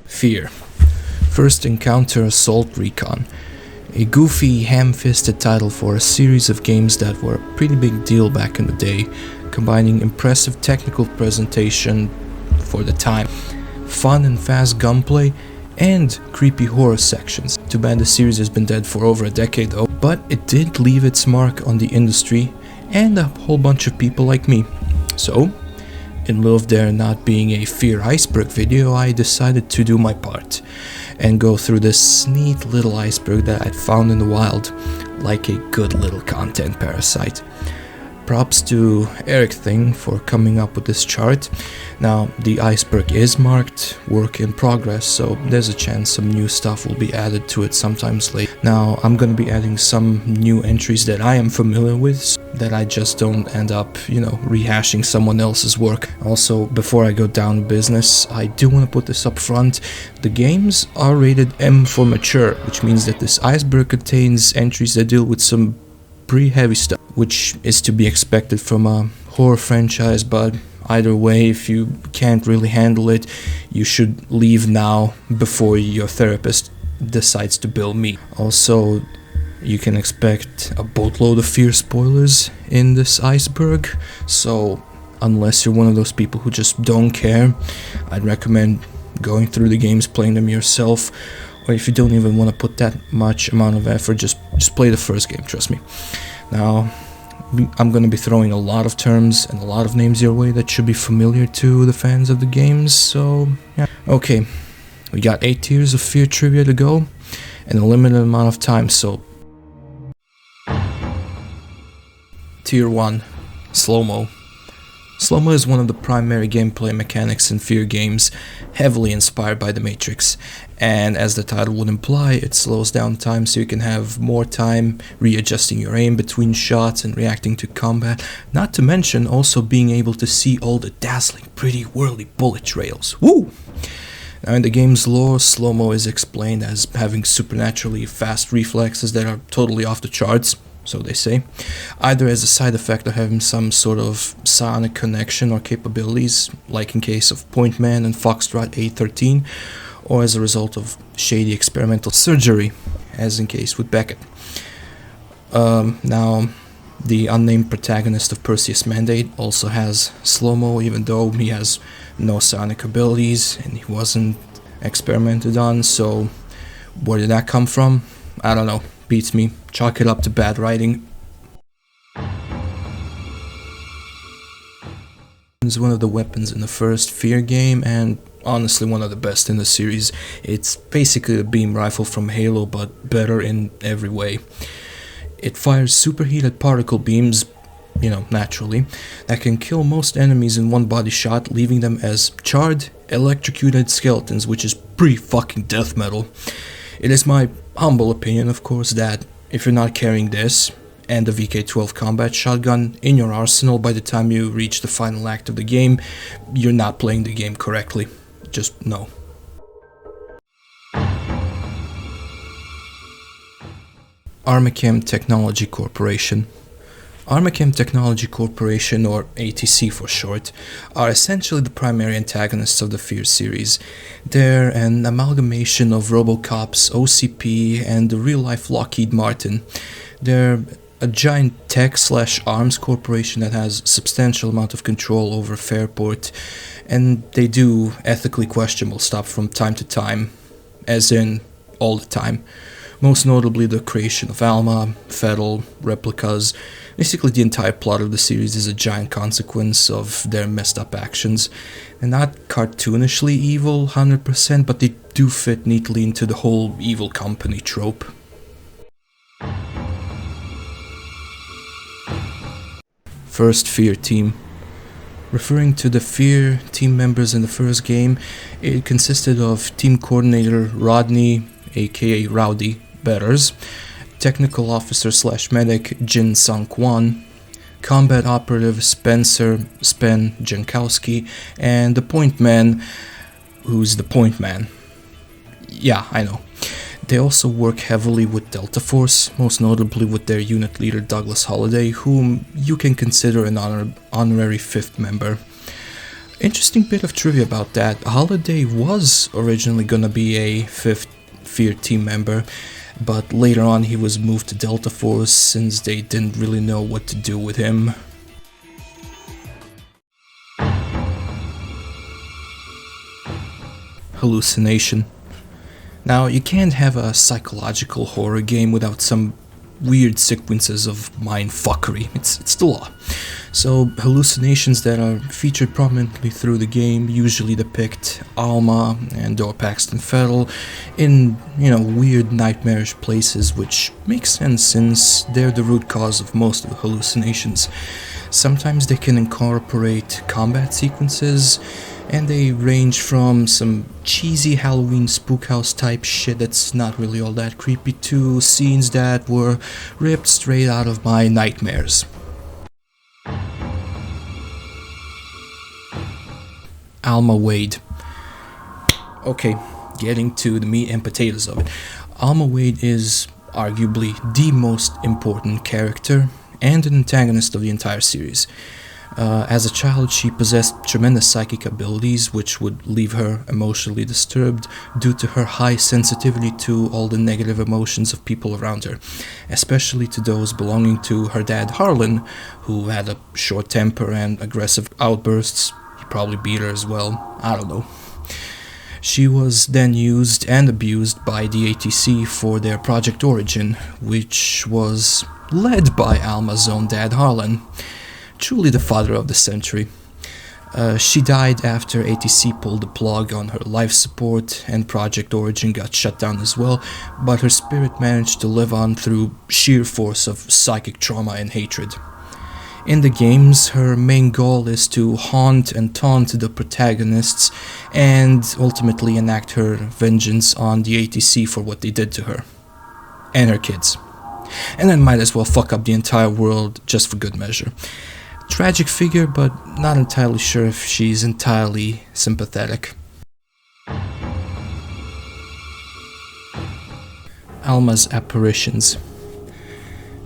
F.E.A.R. First Encounter Assault Recon. A goofy, ham-fisted title for a series of games that were a pretty big deal back in the day, combining impressive technical presentation for the time, fun and fast gunplay, and creepy horror sections. Too bad the series has been dead for over a decade though, but it did leave its mark on the industry and a whole bunch of people like me. So, in lieu of there not being a F.E.A.R. Iceberg video, I decided to do my part and go through this neat little iceberg that I'd found in the wild, like a good little content parasite. Props to ErikThing for coming up with this chart. Now, the iceberg is marked work in progress, so there's a chance some new stuff will be added to it sometimes later. Now, I'm gonna be adding some new entries that I am familiar with, so that I just don't end up, rehashing someone else's work. Also, before I go down business, I do want to put this up front. The games are rated M for mature, which means that this iceberg contains entries that deal with some pretty heavy stuff, which is to be expected from a horror franchise, but either way, if you can't really handle it, you should leave now before your therapist decides to bill me. Also, you can expect a boatload of F.E.A.R. spoilers in this iceberg, so unless you're one of those people who just don't care, I'd recommend going through the games, playing them yourself, or if you don't even want to put that much amount of effort, just play the first game, trust me. Now, I'm going to be throwing a lot of terms and a lot of names your way that should be familiar to the fans of the games, so yeah. Okay, we got 8 tiers of F.E.A.R. trivia to go, and a limited amount of time, so Tier 1, Slow-Mo. Slow-Mo is one of the primary gameplay mechanics in F.E.A.R. games, heavily inspired by The Matrix, and as the title would imply, it slows down time so you can have more time readjusting your aim between shots and reacting to combat, not to mention also being able to see all the dazzling, pretty, whirly bullet trails. Woo! Now in the game's lore, Slow-Mo is explained as having supernaturally fast reflexes that are totally off the charts, so they say, either as a side effect of having some sort of psionic connection or capabilities, like in case of Point Man and Foxtrot A13, or as a result of shady experimental surgery, as in case with Beckett. Now, the unnamed protagonist of Perseus Mandate also has Slow-Mo, even though he has no psionic abilities and he wasn't experimented on, so where did that come from? I don't know. Beats me. Chalk it up to bad writing. It's one of the weapons in the first F.E.A.R. game, and honestly one of the best in the series. It's basically a beam rifle from Halo, but better in every way. It fires superheated particle beams, naturally, that can kill most enemies in one body shot, leaving them as charred, electrocuted skeletons, which is pretty fucking death metal. It is my humble opinion, of course, that if you're not carrying this and the VK-12 combat shotgun in your arsenal by the time you reach the final act of the game, you're not playing the game correctly. Just no. Armachem Technology Corporation. Armachem Technology Corporation, or ATC for short, are essentially the primary antagonists of the F.E.A.R. series. They're an amalgamation of RoboCop's OCP and the real-life Lockheed Martin. They're a giant tech/arms corporation that has substantial amount of control over Fairport, and they do ethically questionable stuff from time to time, as in all the time. Most notably the creation of Alma, F.E.A.R, Replicas. Basically the entire plot of the series is a giant consequence of their messed up actions. They're not cartoonishly evil 100%, but they do fit neatly into the whole evil company trope. First F.E.A.R. team. Referring to the F.E.A.R. team members in the first game, it consisted of team coordinator Rodney, aka Rowdy, Betters, technical officer/medic Jin Sung-Kwon, combat operative Spencer Spen Jankowski, and the point man, who's the point man. Yeah, I know. They also work heavily with Delta Force, most notably with their unit leader Douglas Holliday, whom you can consider an honorary 5th member. Interesting bit of trivia about that. Holiday was originally gonna be a 5th F.E.A.R team member, but later on he was moved to Delta Force since they didn't really know what to do with him. Hallucination. Now, you can't have a psychological horror game without some weird sequences of mindfuckery. It's the law. So, hallucinations that are featured prominently through the game usually depict Alma and or Paxton Fettel in, weird nightmarish places, which makes sense since they're the root cause of most of the hallucinations. Sometimes they can incorporate combat sequences, and they range from some cheesy Halloween spookhouse type shit that's not really all that creepy to scenes that were ripped straight out of my nightmares. Alma Wade. Okay, getting to the meat and potatoes of it. Alma Wade is arguably the most important character and an antagonist of the entire series. As a child, she possessed tremendous psychic abilities which would leave her emotionally disturbed due to her high sensitivity to all the negative emotions of people around her, especially to those belonging to her dad Harlan, who had a short temper and aggressive outbursts. He probably beat her as well, I don't know. She was then used and abused by the ATC for their Project Origin, which was led by Alma's own dad Harlan. Truly the father of the century. She died after ATC pulled the plug on her life support and Project Origin got shut down as well, but her spirit managed to live on through sheer force of psychic trauma and hatred. In the games, her main goal is to haunt and taunt the protagonists and ultimately enact her vengeance on the ATC for what they did to her. And her kids. And then might as well fuck up the entire world just for good measure. Tragic figure, but not entirely sure if she's entirely sympathetic. Alma's apparitions.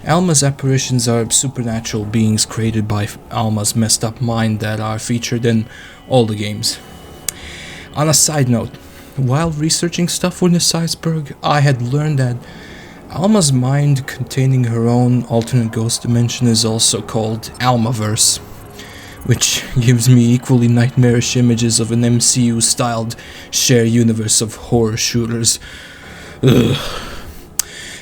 Alma's apparitions are supernatural beings created by Alma's messed up mind that are featured in all the games. On a side note, while researching stuff for this Iceberg, I had learned that Alma's mind containing her own alternate ghost dimension is also called Almaverse, which gives me equally nightmarish images of an MCU-styled shared universe of horror shooters. Ugh.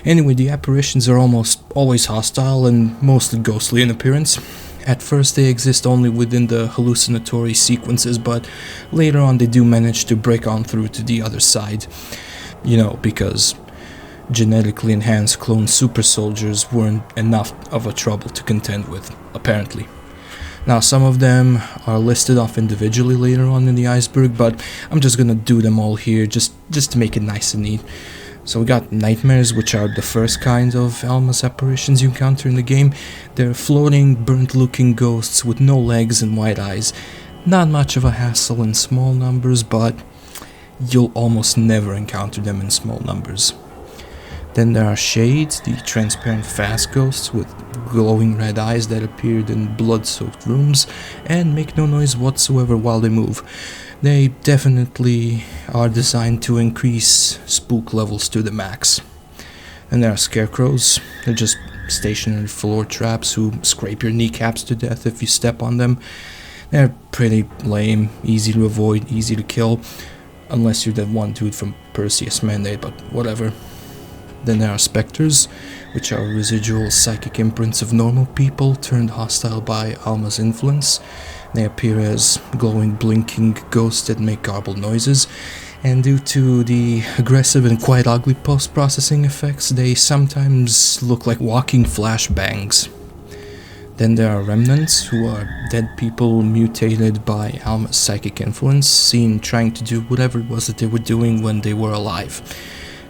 Anyway, the apparitions are almost always hostile and mostly ghostly in appearance. At first they exist only within the hallucinatory sequences, but later on they do manage to break on through to the other side. Because genetically enhanced clone super soldiers weren't enough of a trouble to contend with, apparently. Now, some of them are listed off individually later on in the Iceberg, but I'm just gonna do them all here just to make it nice and neat. So we got nightmares, which are the first kind of Alma's apparitions you encounter in the game. They're floating, burnt-looking ghosts with no legs and white eyes. Not much of a hassle in small numbers, but you'll almost never encounter them in small numbers. Then there are shades, the transparent fast ghosts with glowing red eyes that appeared in blood-soaked rooms and make no noise whatsoever while they move. They definitely are designed to increase spook levels to the max. And there are scarecrows. They're just stationary floor traps who scrape your kneecaps to death if you step on them. They're pretty lame, easy to avoid, easy to kill, unless you're that one dude from Perseus Mandate, but whatever. Then there are specters, which are residual psychic imprints of normal people turned hostile by Alma's influence. They appear as glowing, blinking ghosts that make garbled noises, and due to the aggressive and quite ugly post-processing effects, they sometimes look like walking flashbangs. Then there are remnants, who are dead people mutated by Alma's psychic influence, seen trying to do whatever it was that they were doing when they were alive.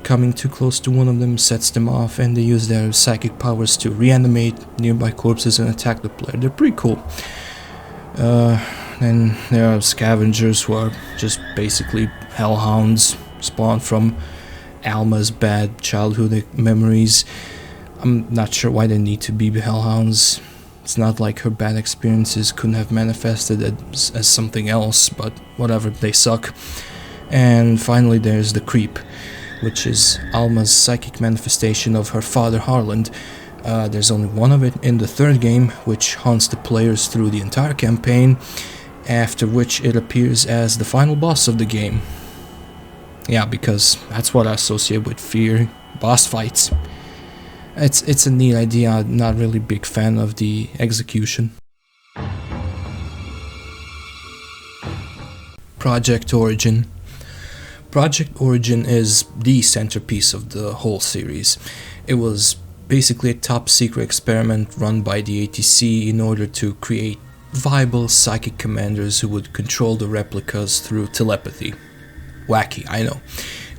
Coming too close to one of them sets them off, and they use their psychic powers to reanimate nearby corpses and attack the player. They're pretty cool. Then there are scavengers, who are just basically hellhounds spawned from Alma's bad childhood memories. I'm not sure why they need to be hellhounds. It's not like her bad experiences couldn't have manifested as something else, but whatever, they suck. And finally there's the creep, which is Alma's psychic manifestation of her father Harland. There's only one of it in the third game, which haunts the players through the entire campaign, after which it appears as the final boss of the game. Yeah, because that's what I associate with F.E.A.R, boss fights. It's a neat idea. I'm not really big fan of the execution. Project Origin. Project Origin is the centerpiece of the whole series. It was basically a top secret experiment run by the ATC in order to create viable psychic commanders who would control the replicas through telepathy. Wacky, I know.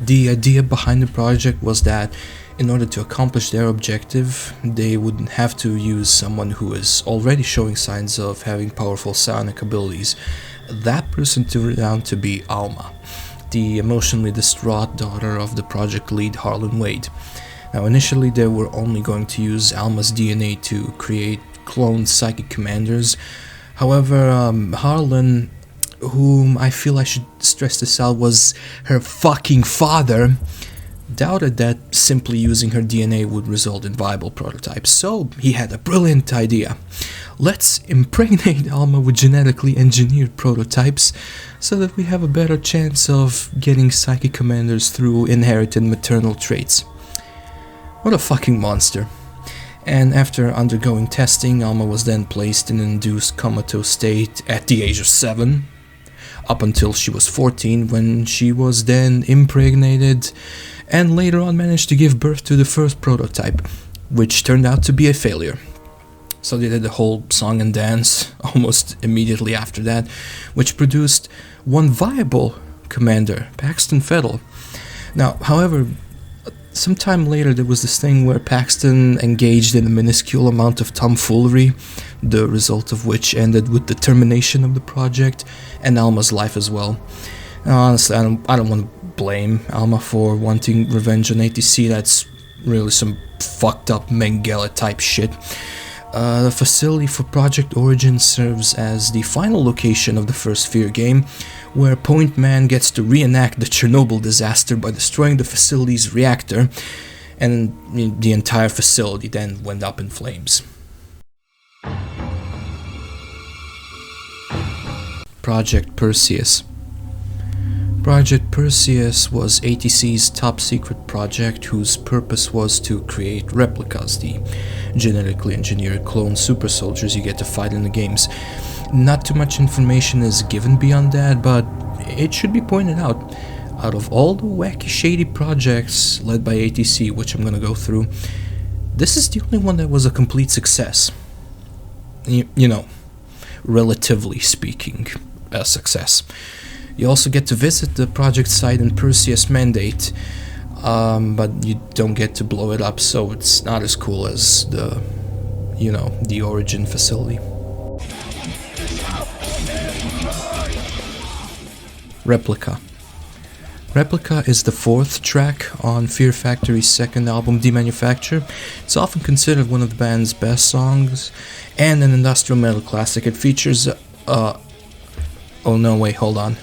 The idea behind the project was that in order to accomplish their objective, they would have to use someone who is already showing signs of having powerful psionic abilities. That person turned out to be Alma, the emotionally distraught daughter of the project lead Harlan Wade. Now initially they were only going to use Alma's DNA to create cloned psychic commanders. However, Harlan, whom I feel I should stress this out was her fucking father, doubted that simply using her DNA would result in viable prototypes, so he had a brilliant idea. Let's impregnate Alma with genetically engineered prototypes so that we have a better chance of getting psychic commanders through inherited maternal traits. What a fucking monster. And after undergoing testing, Alma was then placed in an induced comatose state at the age of 7, up until she was 14, when she was then impregnated and later on managed to give birth to the first prototype, which turned out to be a failure. So they did a whole song and dance almost immediately after that, which produced one viable commander, Paxton Fettel. Now, however, sometime later there was this thing where Paxton engaged in a minuscule amount of tomfoolery, the result of which ended with the termination of the project and Alma's life as well. Now, honestly, I don't want to blame Alma for wanting revenge on ATC. That's really some fucked up Mengele type shit. The facility for Project Origin serves as the final location of the first F.E.A.R game, where Point Man gets to reenact the Chernobyl disaster by destroying the facility's reactor, and the entire facility then went up in flames. Project Perseus. Project Perseus was ATC's top secret project whose purpose was to create replicas, the genetically engineered clone super soldiers you get to fight in the games. Not too much information is given beyond that, but it should be pointed out of all the wacky shady projects led by ATC, which I'm gonna go through, this is the only one that was a complete success. You know, relatively speaking, a success. You also get to visit the project site in Perseus Mandate, but you don't get to blow it up, so it's not as cool as the Origin facility. Replica. Replica is the fourth track on Fear Factory's second album, Demanufacture. It's often considered one of the band's best songs and an industrial metal classic. It features oh no, wait, hold on.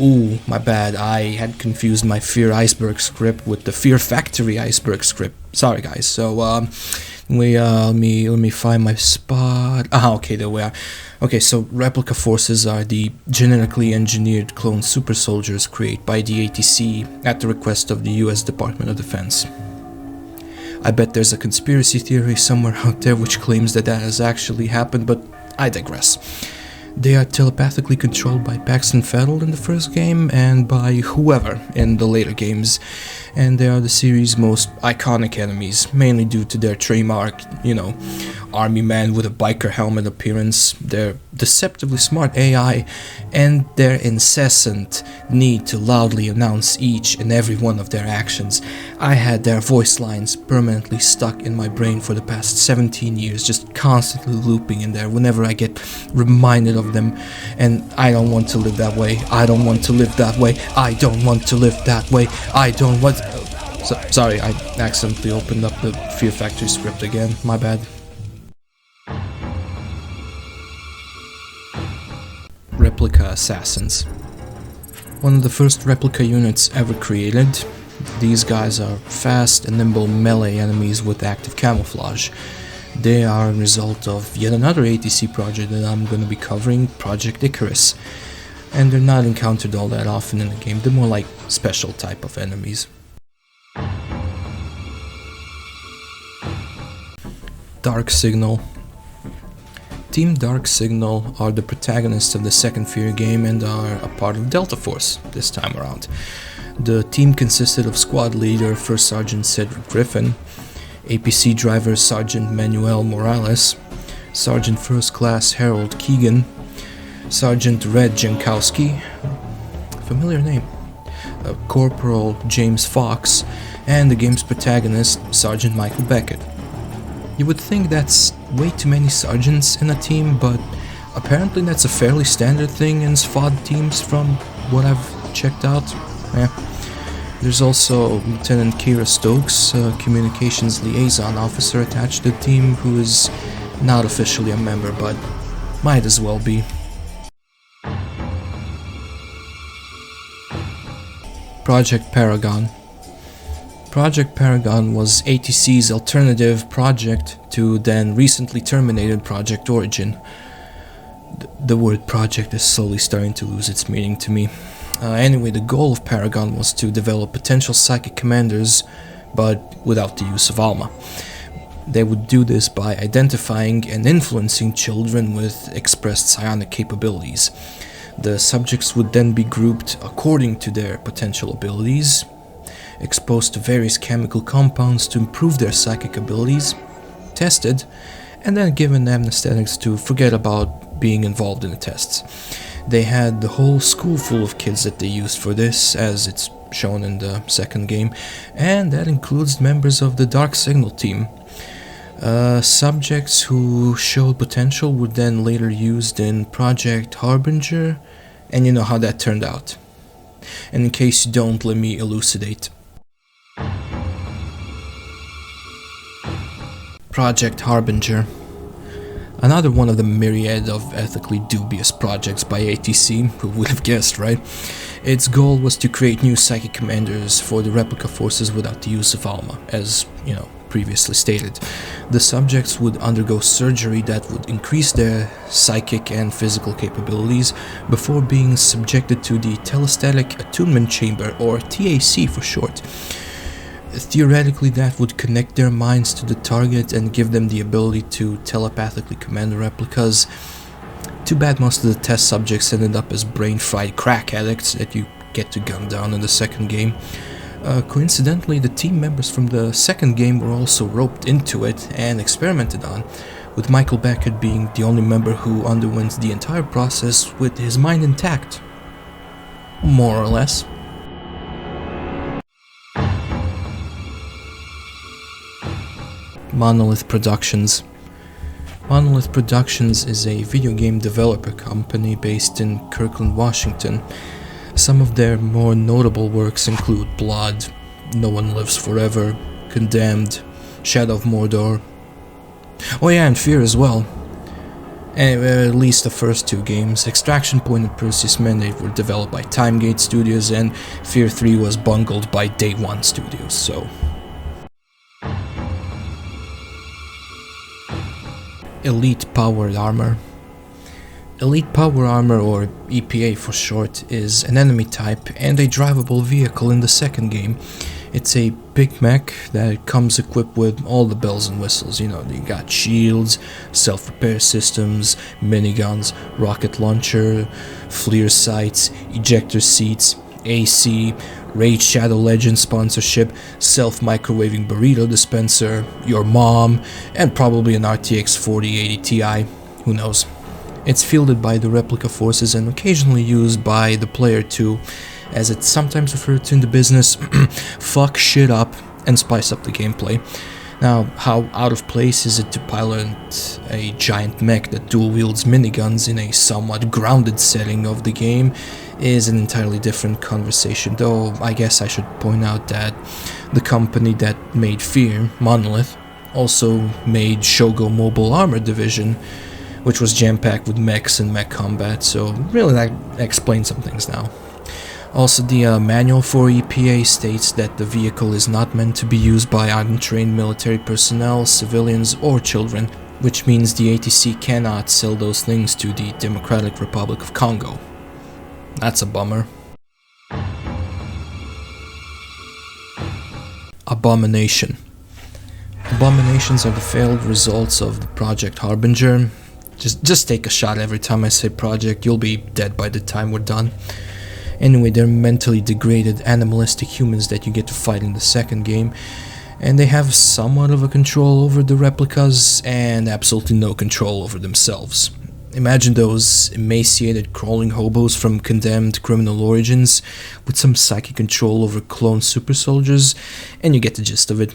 Ooh, my bad. I had confused my F.E.A.R Iceberg script with the Fear Factory Iceberg script. Sorry, guys. So, let me find my spot. Okay, there we are. Okay, so Replica forces are the genetically engineered clone super soldiers created by the ATC at the request of the US Department of Defense. I bet there's a conspiracy theory somewhere out there which claims that has actually happened, but I digress. They are telepathically controlled by Paxton Fettel in the first game and by whoever in the later games, and they are the series' most iconic enemies, mainly due to their trademark, army man with a biker helmet appearance, their deceptively smart AI, and their incessant need to loudly announce each and every one of their actions. I had their voice lines permanently stuck in my brain for the past 17 years, just constantly looping in there whenever I get reminded of them, and I don't want to live that way. I don't want to live that way. I don't want to live that way. I don't want... Sorry, I accidentally opened up the Fear Factory script again. My bad. assassins. One of the first replica units ever created. These guys are fast and nimble melee enemies with active camouflage. They are a result of yet another ATC project that I'm going to be covering, Project Icarus. And they're not encountered all that often in the game, they're more like special type of enemies. Dark Signal. Team Dark Signal are the protagonists of the second F.E.A.R game and are a part of Delta Force this time around. The team consisted of squad leader First Sergeant Cedric Griffin, APC driver Sergeant Manuel Morales, Sergeant First Class Harold Keegan, Sergeant Red Jankowski, familiar name, Corporal James Fox, and the game's protagonist Sergeant Michael Beckett. You would think that's way too many sergeants in a team, but apparently that's a fairly standard thing in SFOD teams from what I've checked out. There's also Lieutenant Kira Stokes, a communications liaison officer attached to the team who is not officially a member, but might as well be. Project Paragon. Project Paragon was ATC's alternative project to then recently terminated Project Origin. The word project is slowly starting to lose its meaning to me. Anyway, the goal of Paragon was to develop potential psychic commanders, but without the use of Alma. They would do this by identifying and influencing children with expressed psionic capabilities. The subjects would then be grouped according to their potential abilities, exposed to various chemical compounds to improve their psychic abilities, tested, and then given anesthetics to forget about being involved in the tests. They had the whole school full of kids that they used for this, as it's shown in the second game, and that includes members of the Dark Signal team. Subjects who showed potential were then later used in Project Harbinger, and you know how that turned out. And in case you don't, let me elucidate. Project Harbinger. Another one of the myriad of ethically dubious projects by ATC, who would have guessed, right? Its goal was to create new psychic commanders for the replica forces without the use of Alma, as, previously stated. The subjects would undergo surgery that would increase their psychic and physical capabilities before being subjected to the Telesthetic Attunement Chamber, or TAC for short. Theoretically, that would connect their minds to the target and give them the ability to telepathically command the replicas. Too bad most of the test subjects ended up as brain-fried crack addicts that you get to gun down in the second game. Coincidentally, the team members from the second game were also roped into it and experimented on, with Michael Beckett being the only member who underwent the entire process with his mind intact. More or less. Monolith Productions. Monolith Productions is a video game developer company based in Kirkland, Washington. Some of their more notable works include Blood, No One Lives Forever, Condemned, Shadow of Mordor. Oh yeah, and F.E.A.R as well. Anyway, at least the first two games, Extraction Point and Perseus Mandate, were developed by Timegate Studios, and F.E.A.R 3 was bungled by Day One Studios, so... Elite Powered Armor. Elite Power Armor, or EPA for short, is an enemy type and a drivable vehicle in the second game. It's a big mech that comes equipped with all the bells and whistles. You got shields, self-repair systems, miniguns, rocket launcher, FLIR sights, ejector seats, AC, Raid Shadow Legends sponsorship, self-microwaving burrito dispenser, your mom, and probably an RTX 4080 Ti, who knows. It's fielded by the replica forces and occasionally used by the player to, as it's sometimes referred to in the business, fuck shit up and spice up the gameplay. Now, how out of place is it to pilot a giant mech that dual wields miniguns in a somewhat grounded setting of the game is an entirely different conversation, though I guess I should point out that the company that made F.E.A.R, Monolith, also made Shogo Mobile Armor Division, which was jam-packed with mechs and mech combat, so really that explains some things now. Also, the manual for EPA states that the vehicle is not meant to be used by untrained military personnel, civilians, or children, which means the ATC cannot sell those things to the Democratic Republic of Congo. That's a bummer. Abomination. Abominations are the failed results of the Project Harbinger. Just take a shot every time I say project, you'll be dead by the time we're done. Anyway, they're mentally degraded, animalistic humans that you get to fight in the second game, and they have somewhat of a control over the replicas and absolutely no control over themselves. Imagine those emaciated, crawling hobos from condemned criminal origins with some psychic control over clone super soldiers, and you get the gist of it.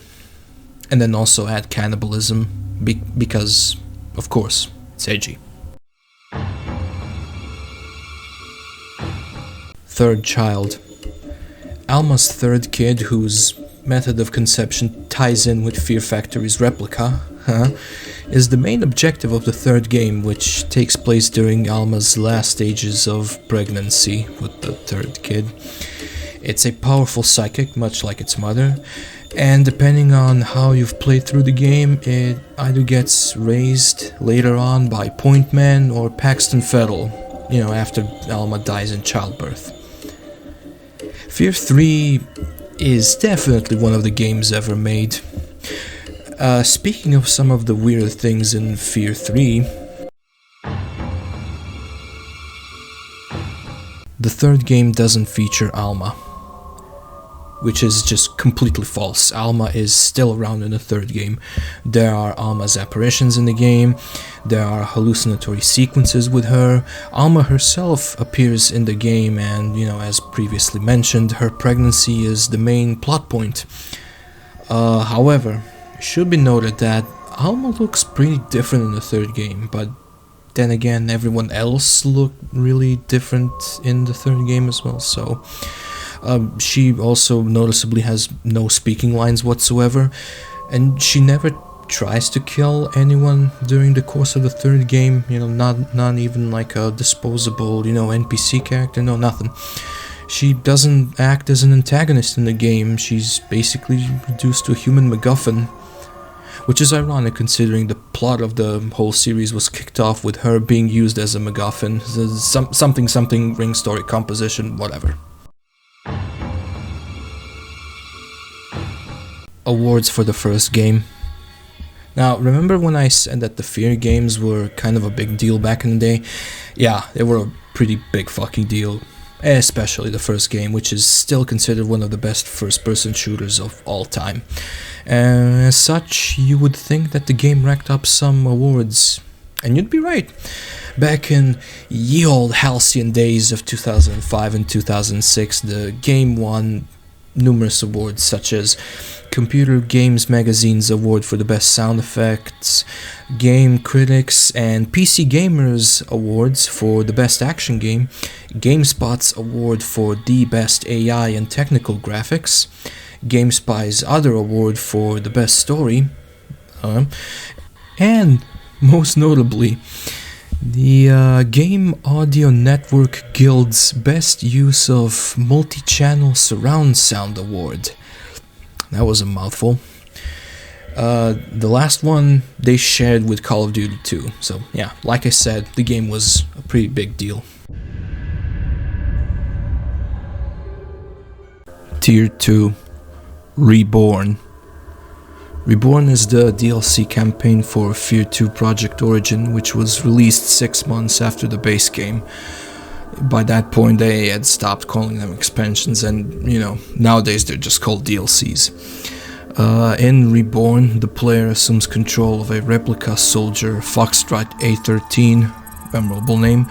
And then also add cannibalism, because, of course, it's edgy. Third child. Alma's third kid, whose method of conception ties in with Fear Factory's Replica, is the main objective of the third game, which takes place during Alma's last stages of pregnancy with the third kid. It's a powerful psychic, much like its mother, and depending on how you've played through the game, it either gets raised later on by Point Man or Paxton Fettel, after Alma dies in childbirth. F.E.A.R 3 is definitely one of the games ever made. Speaking of some of the weird things in F.E.A.R 3, the third game doesn't feature Alma, which is just completely false. Alma is still around in the third game. There are Alma's apparitions in the game, there are hallucinatory sequences with her. Alma herself appears in the game, and, as previously mentioned, her pregnancy is the main plot point. However, it should be noted that Alma looks pretty different in the third game, but then again, everyone else looked really different in the third game as well, so... she also noticeably has no speaking lines whatsoever, and she never tries to kill anyone during the course of the third game, not even like a disposable, NPC character, no, nothing. She doesn't act as an antagonist in the game, she's basically reduced to a human MacGuffin, which is ironic considering the plot of the whole series was kicked off with her being used as a MacGuffin, something ring story composition, whatever. Awards for the first game. Now, remember when I said that the F.E.A.R games were kind of a big deal back in the day? Yeah, they were a pretty big fucking deal. Especially the first game, which is still considered one of the best first-person shooters of all time. As such, you would think that the game racked up some awards. And you'd be right. Back in ye old halcyon days of 2005 and 2006, the game won numerous awards, such as Computer Games Magazine's award for the best sound effects, Game Critics and PC Gamer's awards for the best action game, GameSpot's award for the best AI and technical graphics, GameSpy's other award for the best story, and most notably, the Game Audio Network Guild's Best Use of Multi-Channel Surround Sound Award. That was a mouthful. The last one they shared with Call of Duty 2, so yeah, like I said, the game was a pretty big deal. Tier 2, Reborn. Reborn is the DLC campaign for F.E.A.R 2 Project Origin, which was released 6 months after the base game. By that point they had stopped calling them expansions, and nowadays they're just called DLCs. In Reborn, the player assumes control of a replica soldier, Foxtrot A13, memorable name,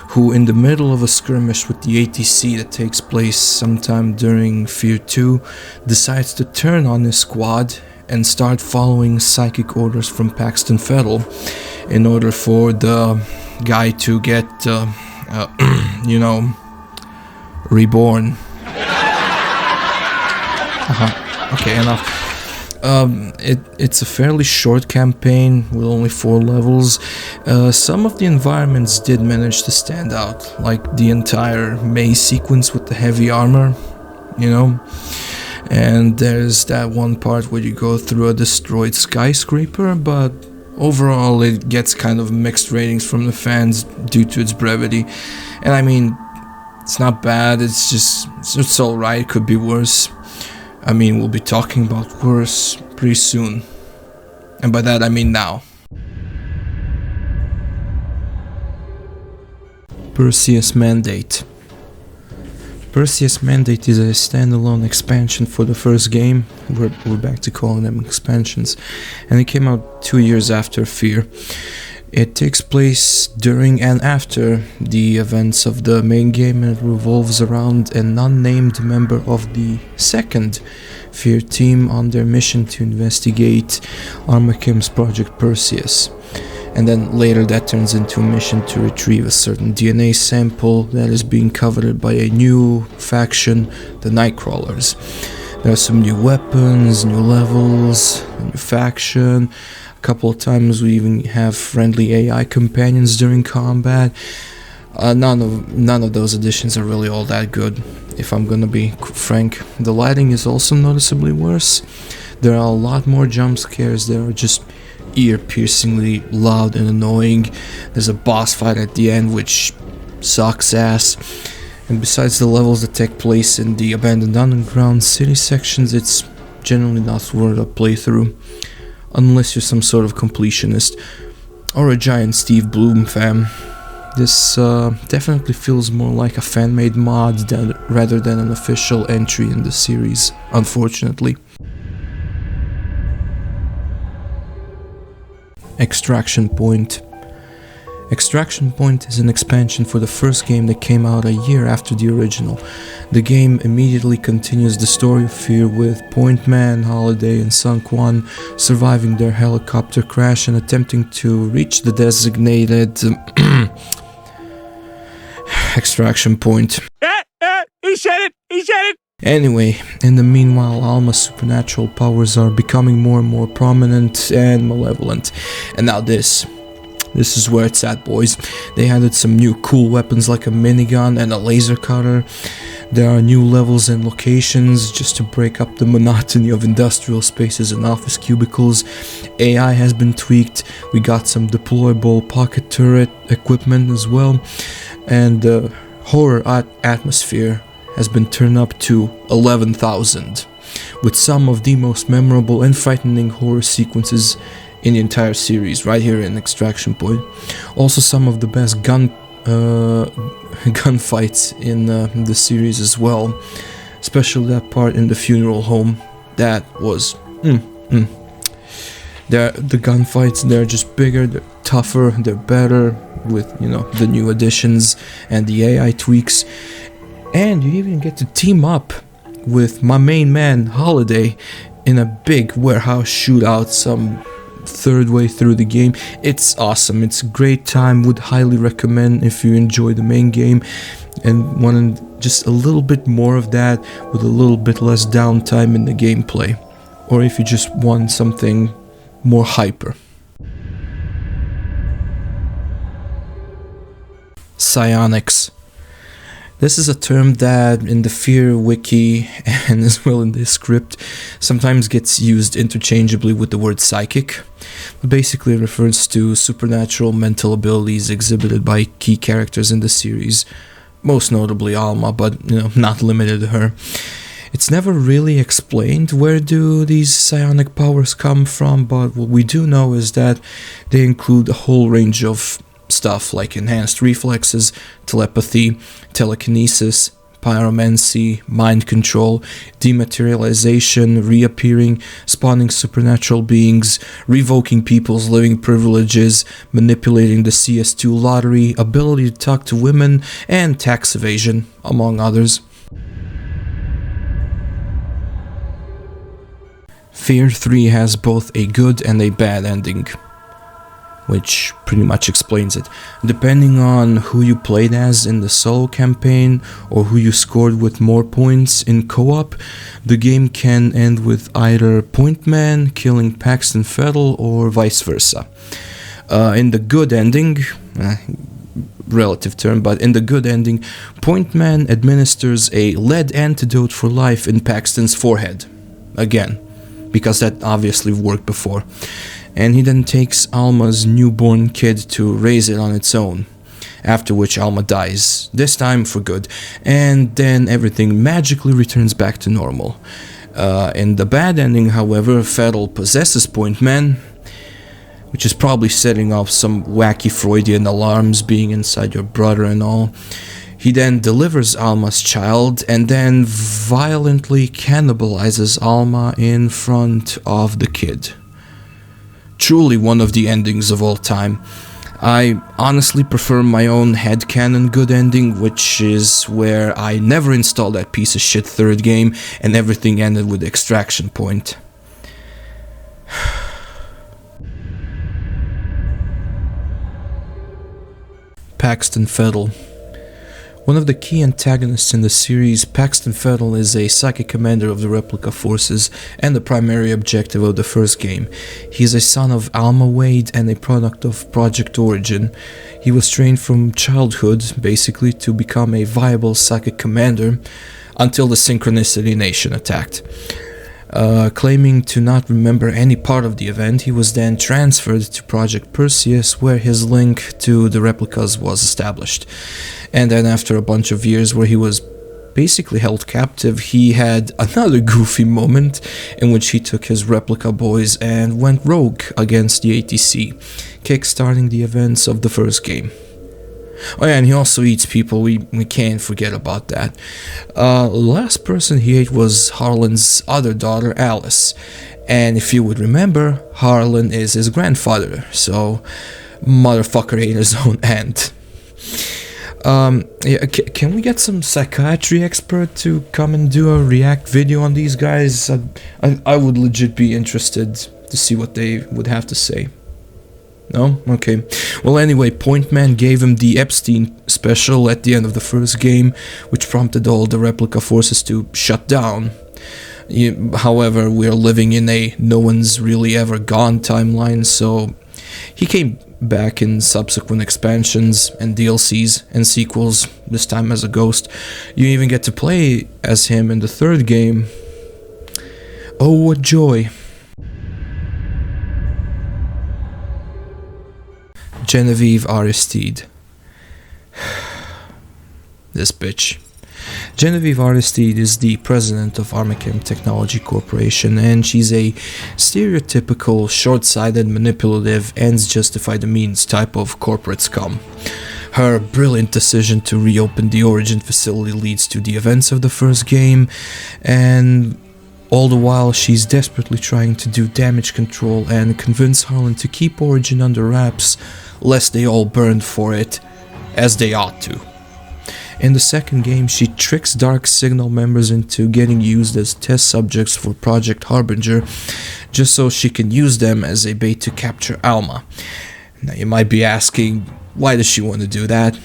who in the middle of a skirmish with the ATC that takes place sometime during F.E.A.R 2, decides to turn on his squad and start following psychic orders from Paxton Fettel in order for the guy to get reborn. Okay, enough. It's a fairly short campaign with only 4 levels. Some of the environments did manage to stand out, like the entire maze sequence with the heavy armor, you know. And there's that one part where you go through a destroyed skyscraper, but overall it gets kind of mixed ratings from the fans due to its brevity. And I mean, it's not bad, it's alright, could be worse. I mean, we'll be talking about worse pretty soon. And by that I mean now. Perseus Mandate. Perseus Mandate is a standalone expansion for the first game. We're back to calling them expansions. And it came out 2 years after F.E.A.R. It takes place during and after the events of the main game, and it revolves around an unnamed member of the second F.E.A.R. team on their mission to investigate Armakim's Project Perseus. And then later that turns into a mission to retrieve a certain DNA sample that is being coveted by a new faction, the Nightcrawlers. There are some new weapons, new levels, a new faction. A couple of times we even have friendly AI companions during combat. None of those additions are really all that good, if I'm gonna be frank. The lighting is also noticeably worse. There are a lot more jump scares that are just ear-piercingly loud and annoying. There's a boss fight at the end which sucks ass. And besides the levels that take place in the abandoned underground city sections, it's generally not worth a playthrough. Unless you're some sort of completionist or a giant Steve Bloom fan. This definitely feels more like a fan-made mod rather than an official entry in the series, unfortunately. Extraction Point. Extraction Point is an expansion for the first game that came out a year after the original. The game immediately continues the story of F.E.A.R. with Point Man, Holiday and Sunk One surviving their helicopter crash and attempting to reach the designated extraction point. He said it! Anyway, in the meanwhile, Alma's supernatural powers are becoming more and more prominent and malevolent. And now this is where it's at, boys. They added some new cool weapons like a minigun and a laser cutter. There are new levels and locations just to break up the monotony of industrial spaces and office cubicles. AI has been tweaked. We got some deployable pocket turret equipment as well. And the horror atmosphere has been turned up to 11,000, with some of the most memorable and frightening horror sequences in the entire series right here in Extraction Point. Also some of the best gunfights in the series as well, especially that part in the funeral home. That was the gunfights, they're just bigger, they're tougher, they're better with, you know, the new additions and the AI tweaks. And you even get to team up with my main man, Holiday, in a big warehouse shootout some third way through the game. It's awesome, it's a great time, would highly recommend if you enjoy the main game and want just a little bit more of that with a little bit less downtime in the gameplay. Or if you just want something more hyper. Psionics. This is a term that in the F.E.A.R. wiki and as well in the script sometimes gets used interchangeably with the word psychic. It basically refers to supernatural mental abilities exhibited by key characters in the series, most notably Alma, but not limited to her. It's never really explained where do these psionic powers come from, but what we do know is that they include a whole range of stuff like enhanced reflexes, telepathy, telekinesis, pyromancy, mind control, dematerialization, reappearing, spawning supernatural beings, revoking people's living privileges, manipulating the CS2 lottery, ability to talk to women, and tax evasion, among others. F.E.A.R. 3 has both a good and a bad ending. which pretty much explains it. Depending on who you played as in the solo campaign or who you scored with more points in co-op, the game can end with either Point Man killing Paxton Fettel or vice versa. In the good ending, relative term, but in the good ending, Point Man administers a lead antidote for life in Paxton's forehead. Again, because that obviously worked before. And he then takes Alma's newborn kid to raise it on its own. After which Alma dies, this time for good, and then everything magically returns back to normal. In the bad ending, however, Fettel possesses Point Man, which is probably setting off some wacky Freudian alarms, being inside your brother and all. He then delivers Alma's child and then violently cannibalizes Alma in front of the kid. Truly one of the endings of all time. I honestly prefer my own headcanon good ending, which is where I never installed that piece of shit third game and everything ended with the extraction point. Paxton Fettel. One of the key antagonists in the series, Paxton Fettel is a psychic commander of the Replica forces and the primary objective of the first game. He is a son of Alma Wade and a product of Project Origin. He was trained from childhood, basically, to become a viable psychic commander until the Synchronicity Nation attacked. Claiming to not remember any part of the event, he was then transferred to Project Perseus, where his link to the replicas was established. And then after a bunch of years where he was basically held captive, he had another goofy moment in which he took his replica boys and went rogue against the ATC, kickstarting the events of the first game. Oh yeah, and he also eats people, we can't forget about that. Last person he ate was Harlan's other daughter, Alice. And if you would remember, Harlan is his grandfather, so motherfucker ate his own aunt. Yeah, can we get some psychiatry expert to come and do a react video on these guys? I would legit be interested to see what they would have to say. No? Okay. Well, anyway, Point Man gave him the Epstein special at the end of the first game, which prompted all the Replica forces to shut down. However, we're living in a no one's really ever gone timeline, so he came back in subsequent expansions and DLCs and sequels, this time as a ghost. You even get to play as him in the third game. Oh, what joy. Genevieve Aristide. This bitch. Genevieve Aristide is the president of Armachem Technology Corporation, and she's a stereotypical, short-sighted, manipulative, ends justify the means type of corporate scum. Her brilliant decision to reopen the Origin facility leads to the events of the first game, and all the while she's desperately trying to do damage control and convince Harlan to keep Origin under wraps, lest they all burn for it, as they ought to. In the second game, she tricks Dark Signal members into getting used as test subjects for Project Harbinger, just so she can use them as a bait to capture Alma. Now you might be asking, why does she want to do that?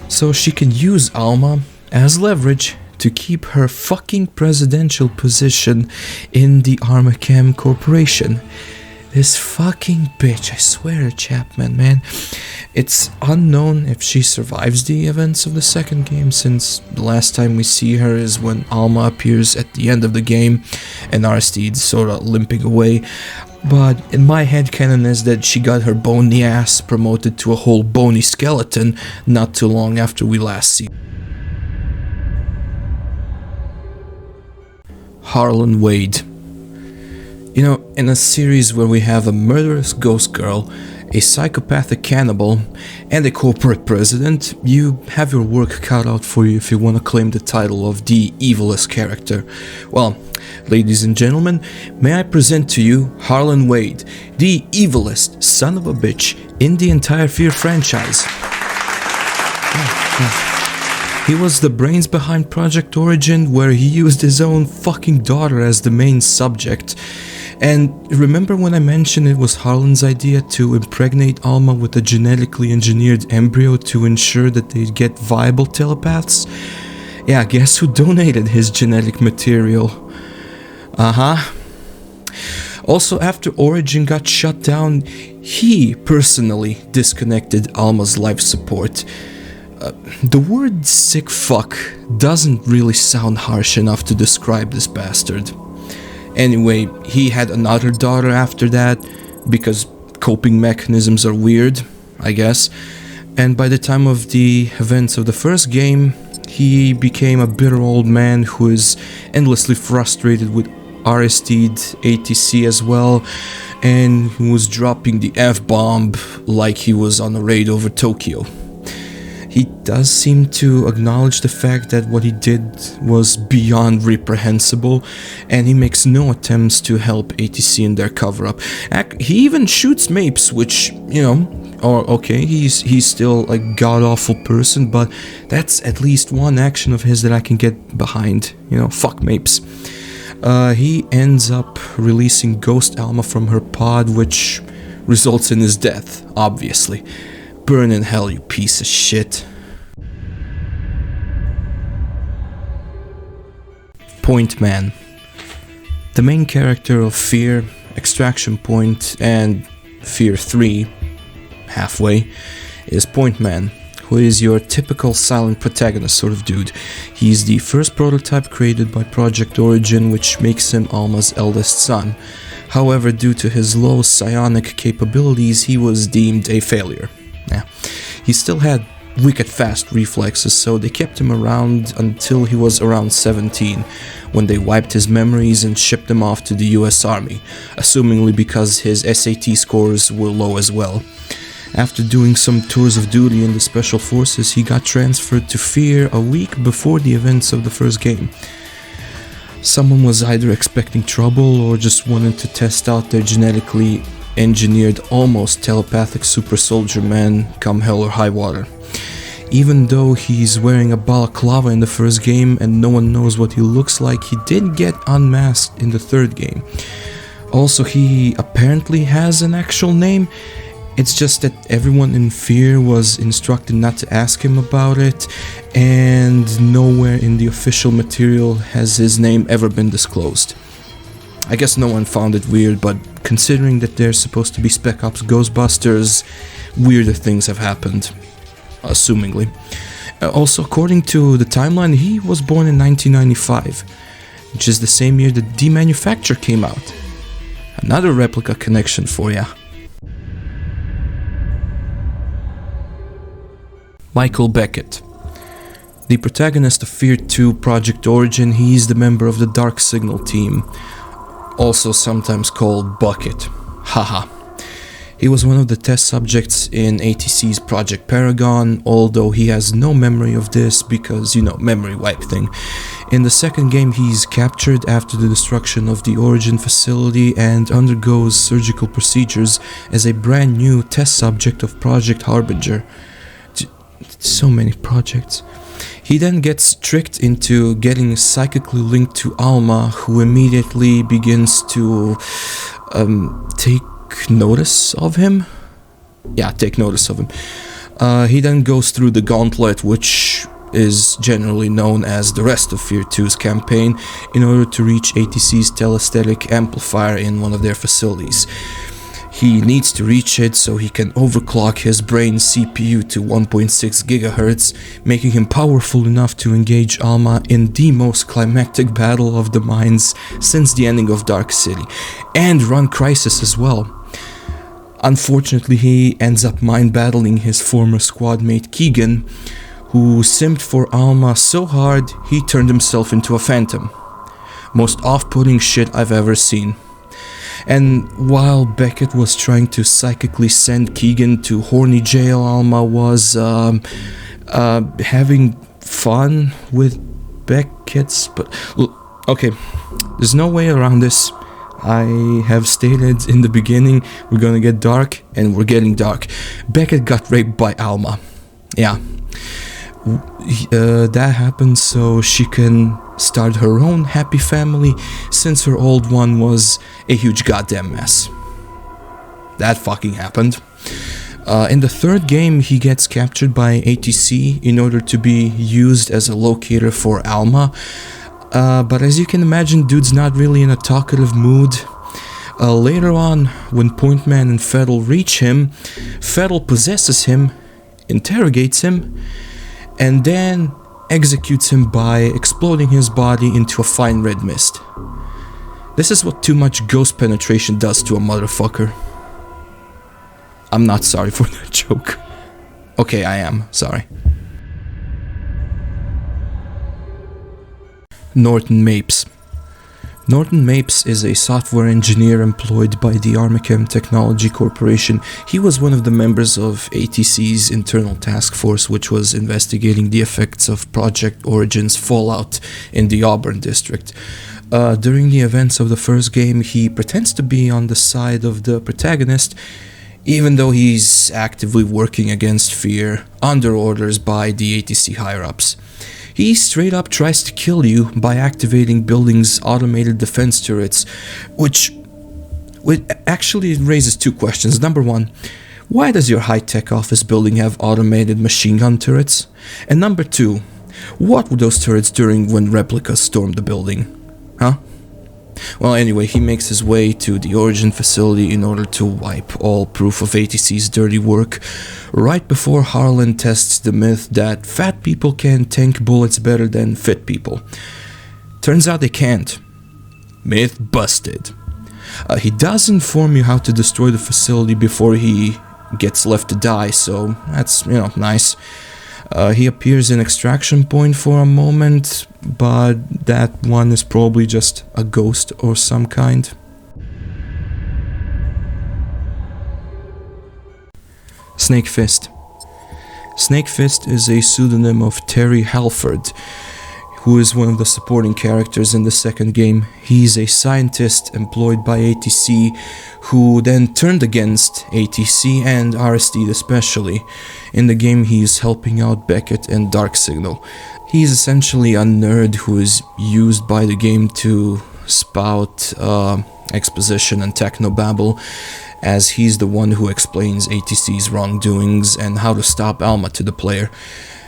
So she can use Alma as leverage to keep her fucking presidential position in the Armachem Corporation. This fucking bitch, I swear, Chapman, man. It's unknown if she survives the events of the second game, since the last time we see her is when Alma appears at the end of the game and Aristide's sorta limping away. But in my headcanon is that she got her bony ass promoted to a whole bony skeleton not too long after we last see. Harlan Wade. You know, in a series where we have a murderous ghost girl, a psychopathic cannibal, and a corporate president, you have your work cut out for you if you want to claim the title of the evilest character. Well, ladies and gentlemen, may I present to you Harlan Wade, the evilest son of a bitch in the entire F.E.A.R franchise. He was the brains behind Project Origin, where he used his own fucking daughter as the main subject. And remember when I mentioned it was Harlan's idea to impregnate Alma with a genetically engineered embryo to ensure that they'd get viable telepaths? Yeah, guess who donated his genetic material? Also, after Origin got shut down, he personally disconnected Alma's life support. The word sick fuck doesn't really sound harsh enough to describe this bastard. Anyway, he had another daughter after that, because coping mechanisms are weird, I guess. And by the time of the events of the first game, he became a bitter old man who is endlessly frustrated with Aristide ATC as well, and who was dropping the F-bomb like he was on a raid over Tokyo. He does seem to acknowledge the fact that what he did was beyond reprehensible, and he makes no attempts to help ATC in their cover-up. He even shoots Mapes, which, you know, okay, he's still a god-awful person, but that's at least one action of his that I can get behind. You know, fuck Mapes. He ends up releasing Ghost Alma from her pod, which results in his death, obviously. Burn in hell, you piece of shit. Point Man. The main character of F.E.A.R, Extraction Point, and F.E.A.R 3, halfway, is Point Man, who is your typical silent protagonist sort of dude. He's the first prototype created by Project Origin, which makes him Alma's eldest son. However, due to his low psionic capabilities, he was deemed a failure. He still had wicked fast reflexes, so they kept him around until he was around 17, when they wiped his memories and shipped him off to the US Army, assumingly because his SAT scores were low as well. After doing some tours of duty in the Special Forces, he got transferred to F.E.A.R a week before the events of the first game. Someone was either expecting trouble or just wanted to test out their genetically engineered, almost telepathic super soldier man come hell or high water. Even though he's wearing a balaclava in the first game and no one knows what he looks like, he did get unmasked in the third game. Also, he apparently has an actual name. It's just that everyone in F.E.A.R was instructed not to ask him about it, and nowhere in the official material has his name ever been disclosed. I guess no one found it weird, but considering that they're supposed to be Spec Ops Ghostbusters, weirder things have happened, assumingly. Also, according to the timeline, he was born in 1995, which is the same year that Demanufacture came out. Another Replica connection for ya. Michael Beckett. The protagonist of F.E.A.R 2 Project Origin, he's the member of the Dark Signal team, also sometimes called Bucket. Haha. He was one of the test subjects in ATC's Project Paragon, although he has no memory of this because, you know, memory wipe thing. In the second game, he's captured after the destruction of the Origin facility and undergoes surgical procedures as a brand new test subject of Project Harbinger. So many projects. He then gets tricked into getting psychically linked to Alma, who immediately begins to take notice of him. Yeah, take notice of him. He then goes through the gauntlet, which is generally known as the rest of F.E.A.R 2's campaign, in order to reach ATC's telesthetic amplifier in one of their facilities. He needs to reach it so he can overclock his brain CPU to 1.6 GHz, making him powerful enough to engage Alma in the most climactic battle of the minds since the ending of Dark City, and run Crisis as well. Unfortunately, he ends up mind-battling his former squadmate Keegan, who simped for Alma so hard he turned himself into a phantom. Most off-putting shit I've ever seen. And while Beckett was trying to psychically send Keegan to horny jail, Alma was having fun with Beckett's... But okay, there's no way around this. I have stated in the beginning, we're gonna get dark, and we're getting dark. Beckett got raped by Alma. Yeah. That happened so she can start her own happy family, since her old one was a huge goddamn mess. That fucking happened. In the third game, he gets captured by ATC in order to be used as a locator for Alma. But as you can imagine, dude's not really in a talkative mood. Later on, when Pointman and Fettel reach him, Fettel possesses him, interrogates him, and then executes him by exploding his body into a fine red mist. This is what too much ghost penetration does to a motherfucker. I'm not sorry for that joke. Okay, I am sorry. Norton Mapes. Norton Mapes is a software engineer employed by the Armachem Technology Corporation. He was one of the members of ATC's internal task force, which was investigating the effects of Project Origin's fallout in the Auburn district. During the events of the first game, he pretends to be on the side of the protagonist, even though he's actively working against F.E.A.R. under orders by the ATC higher-ups. He straight up tries to kill you by activating buildings' automated defense turrets, which actually raises two questions. Number one, why does your high-tech office building have automated machine gun turrets? And number two, what were those turrets doing when Replica stormed the building? Huh? Well, anyway, he makes his way to the Origin facility in order to wipe all proof of ATC's dirty work, right before Harlan tests the myth that fat people can tank bullets better than fit people. Turns out they can't. Myth busted. He does inform you how to destroy the facility before he gets left to die, so that's, nice. He appears in Extraction Point for a moment, but that one is probably just a ghost or some kind. Snake Fist. Snake Fist is a pseudonym of Terry Halford, who is one of the supporting characters in the second game. He's a scientist employed by ATC, who then turned against ATC and Aristide especially. In the game, he's helping out Beckett and Dark Signal. He's essentially a nerd who is used by the game to spout exposition and technobabble, as he's the one who explains ATC's wrongdoings and how to stop Alma to the player.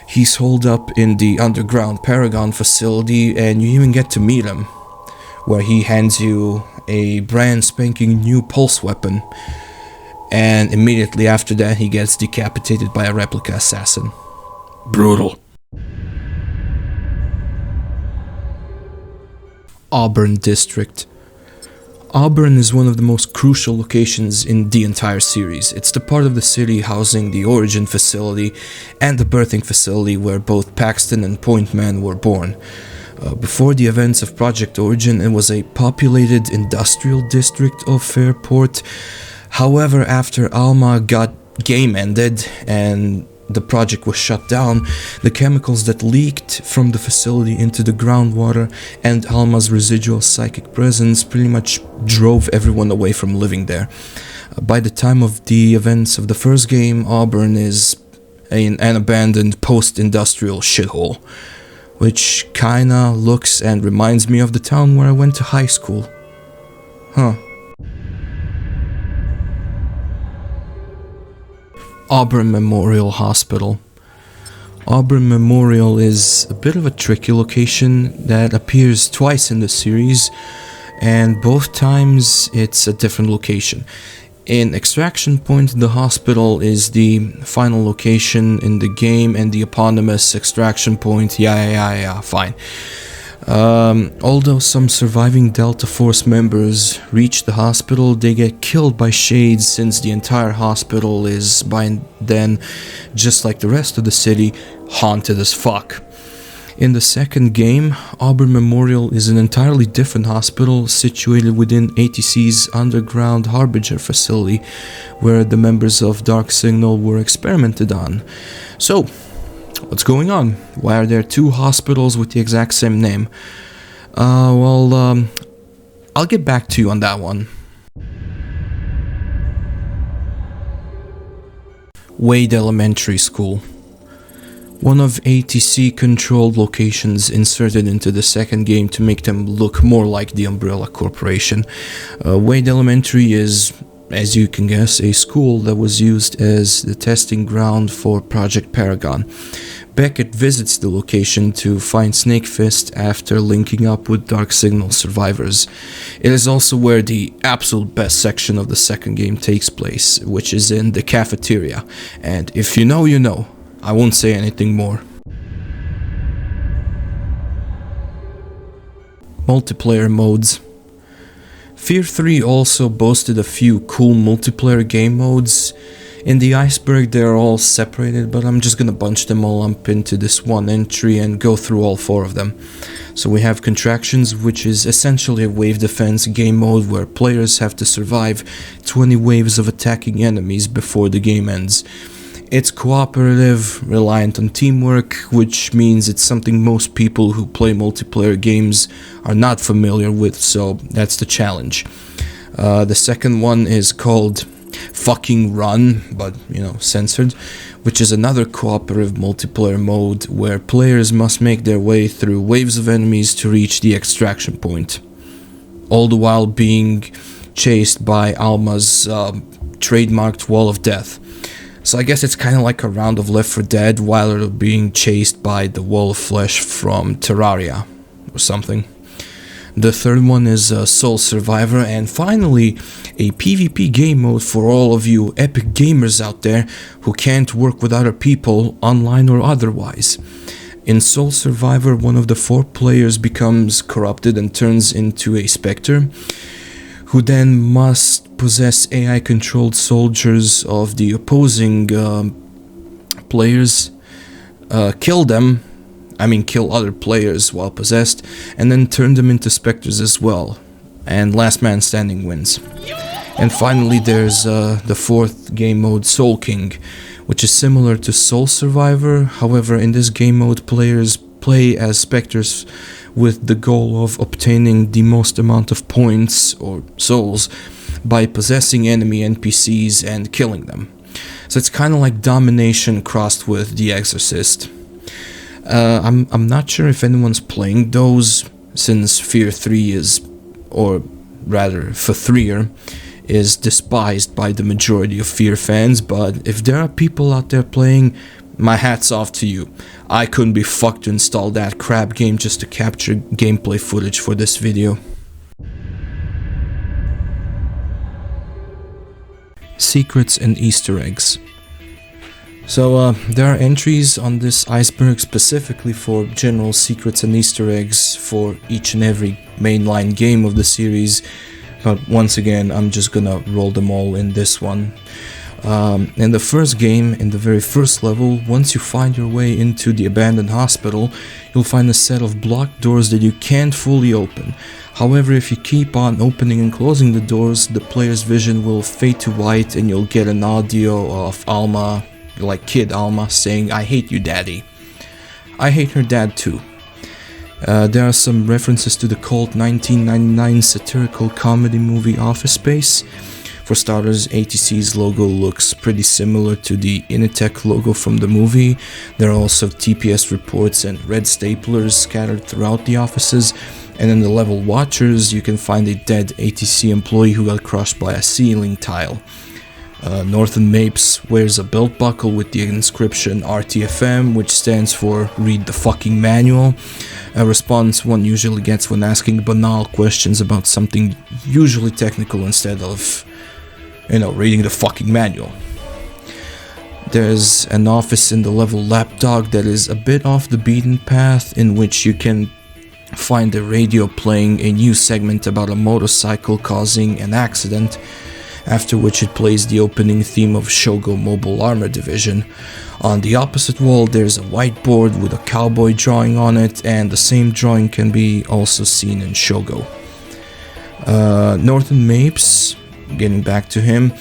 He's holed up in the underground Paragon facility, and you even get to meet him, where he hands you a brand spanking new pulse weapon, and immediately after that he gets decapitated by a Replica assassin. Brutal. Auburn District. Auburn is one of the most crucial locations in the entire series. It's the part of the city housing the Origin facility and the birthing facility where both Paxton and Pointman were born. Before the events of Project Origin, it was a populated industrial district of Fairport. However, after Alma got game ended and the project was shut down, the chemicals that leaked from the facility into the groundwater and Alma's residual psychic presence pretty much drove everyone away from living there. By the time of the events of the first game, Auburn is an abandoned post-industrial shithole, which kinda looks and reminds me of the town where I went to high school. Huh. Auburn Memorial Hospital. Auburn Memorial is a bit of a tricky location that appears twice in the series, and both times it's a different location. In Extraction Point, the hospital is the final location in the game, and the eponymous Extraction Point, fine. Although some surviving Delta Force members reach the hospital, they get killed by shades, since the entire hospital is by then, just like the rest of the city, haunted as fuck. In the second game, Auburn Memorial is an entirely different hospital situated within ATC's underground Harbinger facility, where the members of Dark Signal were experimented on. So, what's going on? Why are there two hospitals with the exact same name? I'll get back to you on that one. Wade Elementary School. one of ATC controlled locations inserted into the second game to make them look more like the Umbrella Corporation. Wade Elementary is, as you can guess, a school that was used as the testing ground for Project Paragon. Beckett visits the location to find Snake Fist after linking up with Dark Signal survivors. It is also where the absolute best section of the second game takes place, which is in the cafeteria. And if you know, you know. I won't say anything more. Multiplayer modes. F.E.A.R 3 also boasted a few cool multiplayer game modes. In the Iceberg they're all separated, but I'm just gonna bunch them all up into this one entry and go through all 4 of them. So we have Contractions, which is essentially a wave defense game mode where players have to survive 20 waves of attacking enemies before the game ends. It's cooperative, reliant on teamwork, which means it's something most people who play multiplayer games are not familiar with, so that's the challenge. The second one is called Fucking Run, but censored, which is another cooperative multiplayer mode where players must make their way through waves of enemies to reach the extraction point, all the while being chased by Alma's trademarked Wall of Death. So I guess it's kind of like a round of Left 4 Dead while they're being chased by the Wall of Flesh from Terraria or something. The third one is Soul Survivor, and finally a PvP game mode for all of you epic gamers out there who can't work with other people, online or otherwise. In Soul Survivor, one of the 4 players becomes corrupted and turns into a specter, who then must possess AI-controlled soldiers of the opposing players, kill other players while possessed, and then turn them into specters as well. And last man standing wins. And finally there's the 4th game mode, Soul King, which is similar to Soul Survivor. However, in this game mode players play as specters with the goal of obtaining the most amount of points or souls by possessing enemy NPCs and killing them. So it's kind of like Domination crossed with The Exorcist. I'm not sure if anyone's playing those, since F.E.A.R 3 is, or rather F.E.A.R is despised by the majority of F.E.A.R fans, but if there are people out there playing, my hat's off to you. I couldn't be fucked to install that crap game just to capture gameplay footage for this video. Secrets and Easter eggs. So there are entries on this Iceberg specifically for general secrets and Easter eggs for each and every mainline game of the series, but once again I'm just gonna roll them all in this one. In the first game, in the very first level, once you find your way into the abandoned hospital, you'll find a set of blocked doors that you can't fully open. However, if you keep on opening and closing the doors, the player's vision will fade to white and you'll get an audio of Alma, like Kid Alma, saying, "I hate you, Daddy." I hate her dad too. There are some references to the cult 1999 satirical comedy movie Office Space. For starters, ATC's logo looks pretty similar to the Initech logo from the movie. There are also TPS reports and red staplers scattered throughout the offices, and in the level Watchers you can find a dead ATC employee who got crushed by a ceiling tile. Northern Mapes wears a belt buckle with the inscription RTFM, which stands for Read the Fucking Manual, a response one usually gets when asking banal questions about something usually technical instead of, reading the fucking manual. There's an office in the level Lapdog that is a bit off the beaten path, in which you can find the radio playing a news segment about a motorcycle causing an accident, after which it plays the opening theme of Shogo Mobile Armor Division. On the opposite wall there's a whiteboard with a cowboy drawing on it, and the same drawing can be also seen in Shogo. Northern Mapes, getting back to him,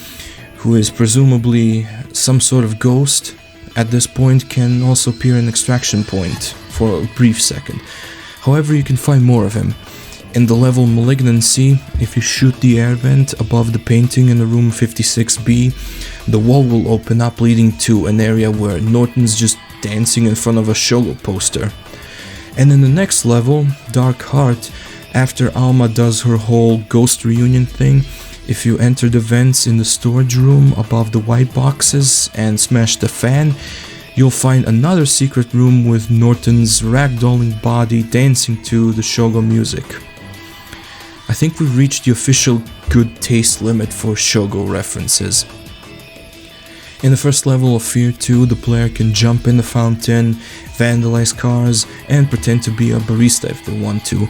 who is presumably some sort of ghost at this point, can also appear in Extraction Point for a brief second. However, you can find more of him. In the level Malignancy, if you shoot the air vent above the painting in the room 56B, the wall will open up, leading to an area where Norton's just dancing in front of a Shogo poster. And in the next level, Dark Heart, after Alma does her whole ghost reunion thing, if you enter the vents in the storage room above the white boxes and smash the fan, you'll find another secret room with Norton's ragdolling body dancing to the Shogo music. I think we've reached the official good taste limit for Shogo references. In the first level of F.E.A.R 2, the player can jump in the fountain, vandalize cars, and pretend to be a barista if they want to,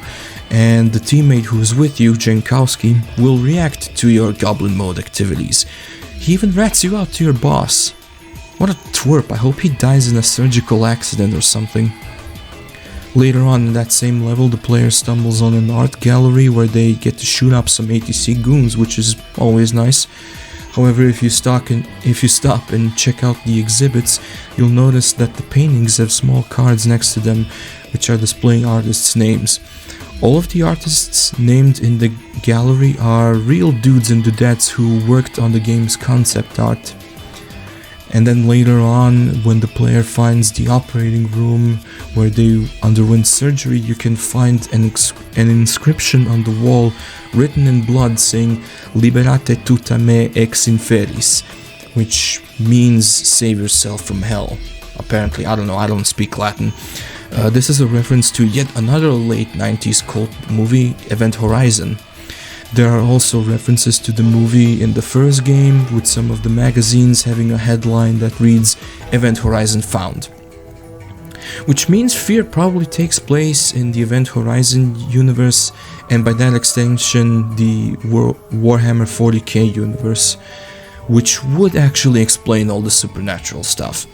and the teammate who is with you, Jankowski, will react to your goblin mode activities. He even rats you out to your boss. What a twerp, I hope he dies in a surgical accident or something. Later on in that same level, the player stumbles on an art gallery where they get to shoot up some ATC goons, which is always nice. However, if you stop and check out the exhibits, you'll notice that the paintings have small cards next to them which are displaying artists' names. All of the artists named in the gallery are real dudes and dudettes who worked on the game's concept art. And then later on, when the player finds the operating room where they underwent surgery, you can find an inscription on the wall written in blood saying "Liberate tutta me ex inferis," which means "save yourself from hell." Apparently, I don't know, I don't speak Latin. This is a reference to yet another late 90s cult movie, Event Horizon. There are also references to the movie in the first game, with some of the magazines having a headline that reads Event Horizon Found. Which means F.E.A.R probably takes place in the Event Horizon universe, and by that extension the Warhammer 40k universe, which would actually explain all the supernatural stuff.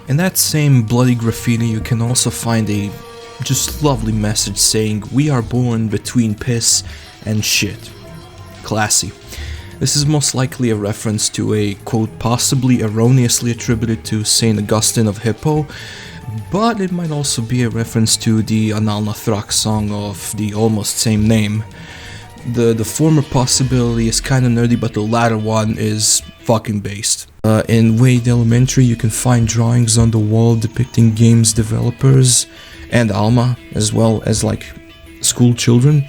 In that same bloody graffiti you can also find a just lovely message saying "We are born between piss and shit." Classy. This is most likely a reference to a quote possibly erroneously attributed to St. Augustine of Hippo, but it might also be a reference to the Analna Thrak song of the almost same name. The former possibility is kinda nerdy, but the latter one is fucking based. In Wade Elementary you can find drawings on the wall depicting games developers and Alma, as well as like school children.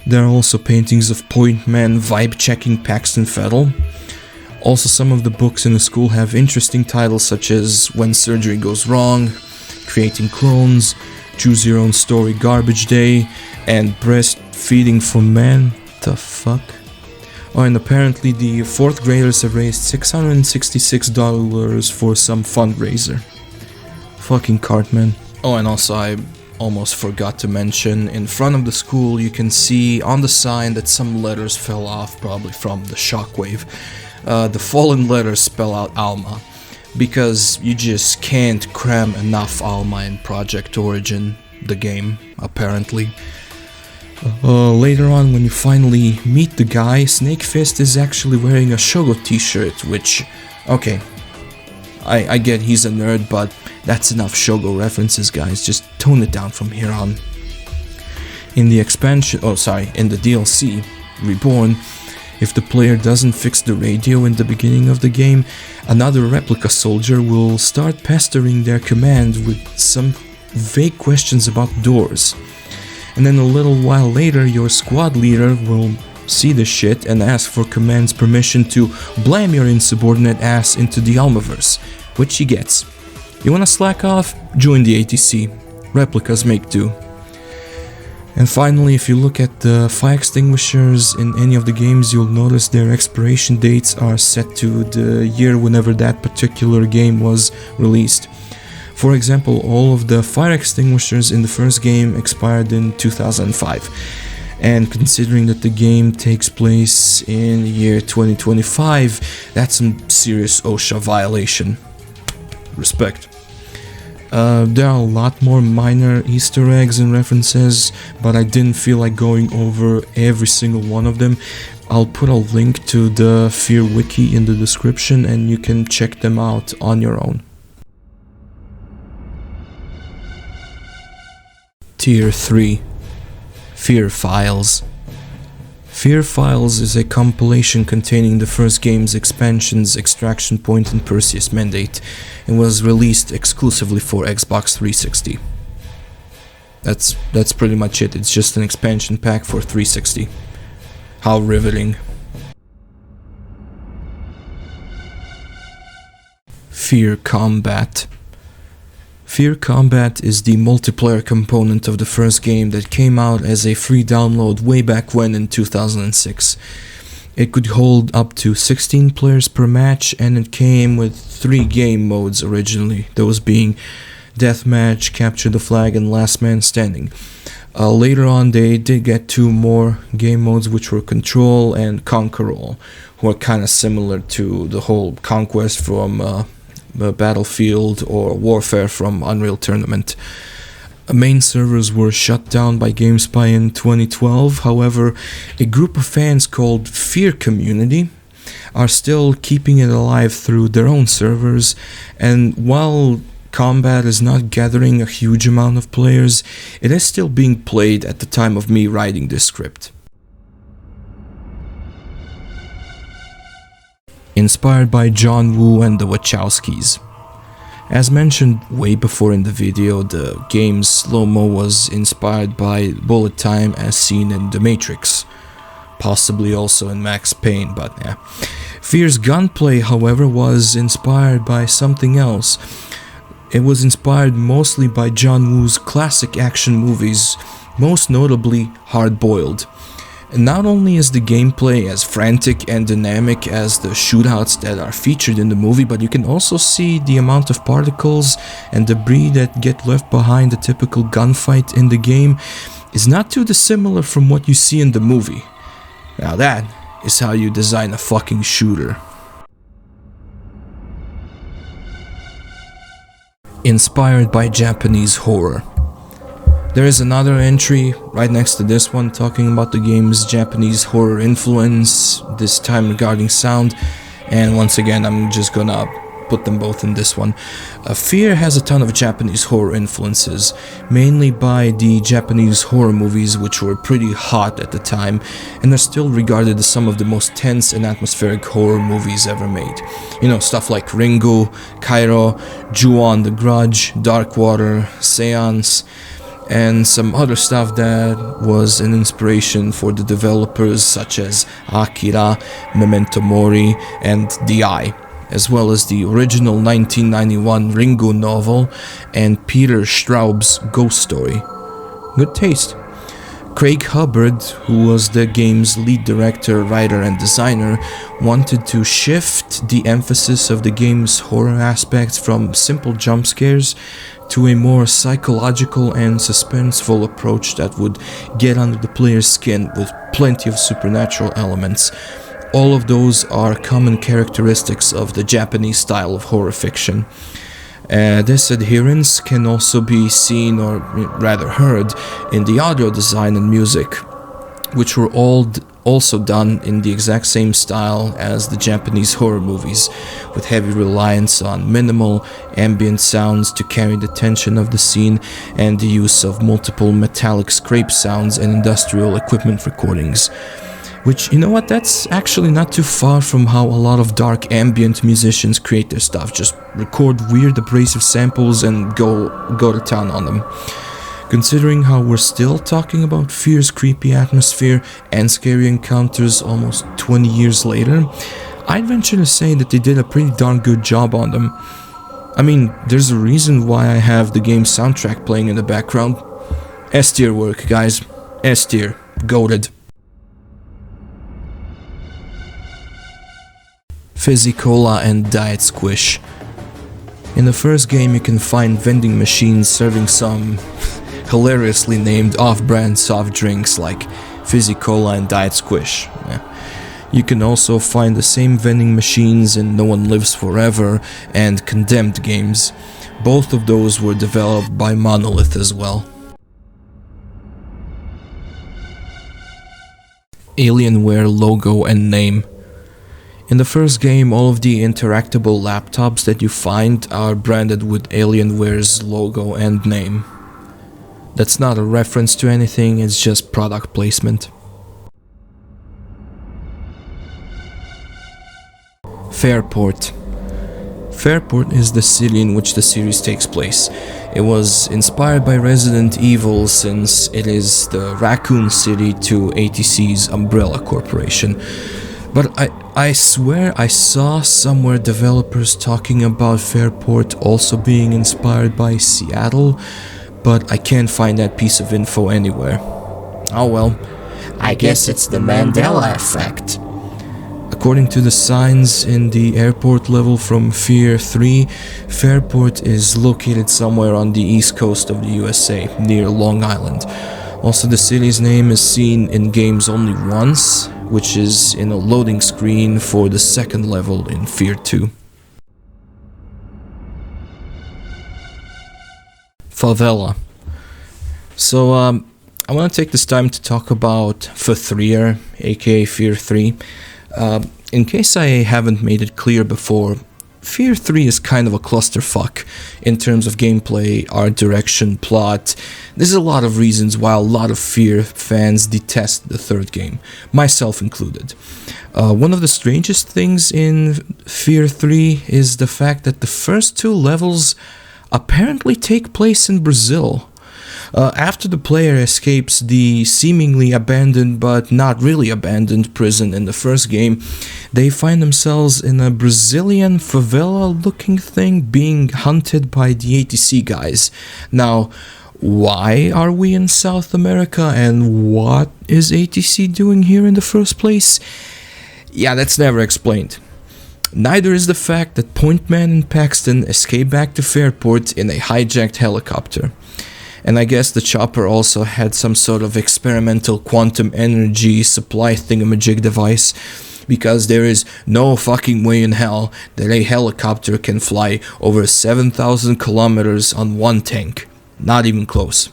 There are also paintings of Point Man vibe-checking Paxton Fettle. Also, some of the books in the school have interesting titles such as When Surgery Goes Wrong, Creating Clones, Choose Your Own Story Garbage Day, and Breastfeeding for Men. The fuck? Oh, and apparently the 4th graders have raised $666 for some fundraiser. Fucking Cartman. Oh, and also I almost forgot to mention, in front of the school you can see on the sign that some letters fell off, probably from the shockwave. The fallen letters spell out Alma, because you just can't cram enough Alma in Project Origin, the game, apparently. Later on, when you finally meet the guy, Snakefist is actually wearing a Shogo t-shirt, which, okay, I get he's a nerd, but that's enough Shogo references, guys, just tone it down from here on. In the DLC, Reborn, if the player doesn't fix the radio in the beginning of the game, another Replica soldier will start pestering their command with some vague questions about doors. And then a little while later, your squad leader will see the shit and ask for command's permission to blam your insubordinate ass into the Almaverse, which he gets. You wanna slack off? Join the ATC. Replicas make do. And finally, if you look at the fire extinguishers in any of the games, you'll notice their expiration dates are set to the year whenever that particular game was released. For example, all of the fire extinguishers in the first game expired in 2005. And considering that the game takes place in the year 2025, that's some serious OSHA violation. Respect. There are a lot more minor Easter eggs and references, but I didn't feel like going over every single one of them. I'll put a link to the F.E.A.R Wiki in the description and you can check them out on your own. Tier 3 F.E.A.R Files. F.E.A.R. Files is a compilation containing the first game's expansions Extraction Point and Perseus Mandate, and was released exclusively for Xbox 360. That's pretty much it. It's just an expansion pack for 360. How riveting. F.E.A.R. Combat. F.E.A.R. Combat is the multiplayer component of the first game that came out as a free download way back when in 2006. It could hold up to 16 players per match, and it came with 3 game modes originally, those being Deathmatch, Capture the Flag, and Last Man Standing. Later on they did get 2 more game modes, which were Control and Conquer All, who are kind of similar to the whole Conquest from Battlefield or Warfare from Unreal Tournament. Main servers were shut down by GameSpy in 2012, however, a group of fans called F.E.A.R Community are still keeping it alive through their own servers, and while Combat is not gathering a huge amount of players, it is still being played at the time of me writing this script. Inspired by John Woo and the Wachowskis. As mentioned way before in the video, the game's slow-mo was inspired by bullet time as seen in The Matrix. Possibly also in Max Payne, but yeah. F.E.A.R's gunplay, however, was inspired by something else. It was inspired mostly by John Woo's classic action movies, most notably Hard Boiled. And not only is the gameplay as frantic and dynamic as the shootouts that are featured in the movie, but you can also see the amount of particles and debris that get left behind a typical gunfight in the game is not too dissimilar from what you see in the movie. Now that is how you design a fucking shooter. Inspired by Japanese horror. There is another entry right next to this one talking about the game's Japanese horror influence, this time regarding sound, and once again I'm just gonna put them both in this one. F.E.A.R has a ton of Japanese horror influences, mainly by the Japanese horror movies, which were pretty hot at the time and are still regarded as some of the most tense and atmospheric horror movies ever made. You know, stuff like Ringu, Cairo, Ju-on the Grudge, Dark Water, Seance, and some other stuff that was an inspiration for the developers such as Akira, Memento Mori, and The Eye, as well as the original 1991 Ringu novel and Peter Straub's Ghost Story. Good taste. Craig Hubbard, who was the game's lead director, writer, and designer, wanted to shift the emphasis of the game's horror aspects from simple jump scares to a more psychological and suspenseful approach that would get under the player's skin with plenty of supernatural elements. All of those are common characteristics of the Japanese style of horror fiction. This adherence can also be seen, or rather heard, in the audio design and music, which were also done in the exact same style as the Japanese horror movies, with heavy reliance on minimal ambient sounds to carry the tension of the scene and the use of multiple metallic scrape sounds and industrial equipment recordings. Which, you know what, that's actually not too far from how a lot of dark ambient musicians create their stuff. Just record weird abrasive samples and go to town on them. Considering how we're still talking about F.E.A.R's creepy atmosphere and scary encounters almost 20 years later, I'd venture to say that they did a pretty darn good job on them. I mean, there's a reason why I have the game's soundtrack playing in the background. S-tier work, guys. S-tier. Goated. Fizzy Cola and Diet Squish. In the first game you can find vending machines serving some hilariously named off-brand soft drinks like Fizzy Cola and Diet Squish. You can also find the same vending machines in No One Lives Forever and Condemned games. Both of those were developed by Monolith as well. Alienware logo and name. In the first game, all of the interactable laptops that you find are branded with Alienware's logo and name. That's not a reference to anything, it's just product placement. Fairport. Fairport is the city in which the series takes place. It was inspired by Resident Evil since it is the Raccoon City to ATC's Umbrella Corporation. But I swear I saw somewhere developers talking about Fairport also being inspired by Seattle, but I can't find that piece of info anywhere. Oh well, I guess it's the Mandela effect. According to the signs in the airport level from F.E.A.R 3, Fairport is located somewhere on the east coast of the USA, near Long Island. Also, the city's name is seen in games only once, which is in a loading screen for the second level in F.E.A.R 2. Favela. So, I want to take this time to talk about F.E.A.R, aka F.E.A.R 3. In case I haven't made it clear before, F.E.A.R 3 is kind of a clusterfuck in terms of gameplay, art direction, plot. There's a lot of reasons why a lot of F.E.A.R fans detest the third game, myself included. One of the strangest things in F.E.A.R 3 is the fact that the first two levels apparently take place in Brazil. After the player escapes the seemingly abandoned but not really abandoned prison in the first game, they find themselves in a Brazilian favela-looking thing being hunted by the ATC guys. Now, why are we in South America and what is ATC doing here in the first place? Yeah, that's never explained. Neither is the fact that Pointman and Paxton escape back to Fairport in a hijacked helicopter. And I guess the chopper also had some sort of experimental quantum energy supply thingamajig device, because there is no fucking way in hell that a helicopter can fly over 7,000 kilometers on one tank. Not even close.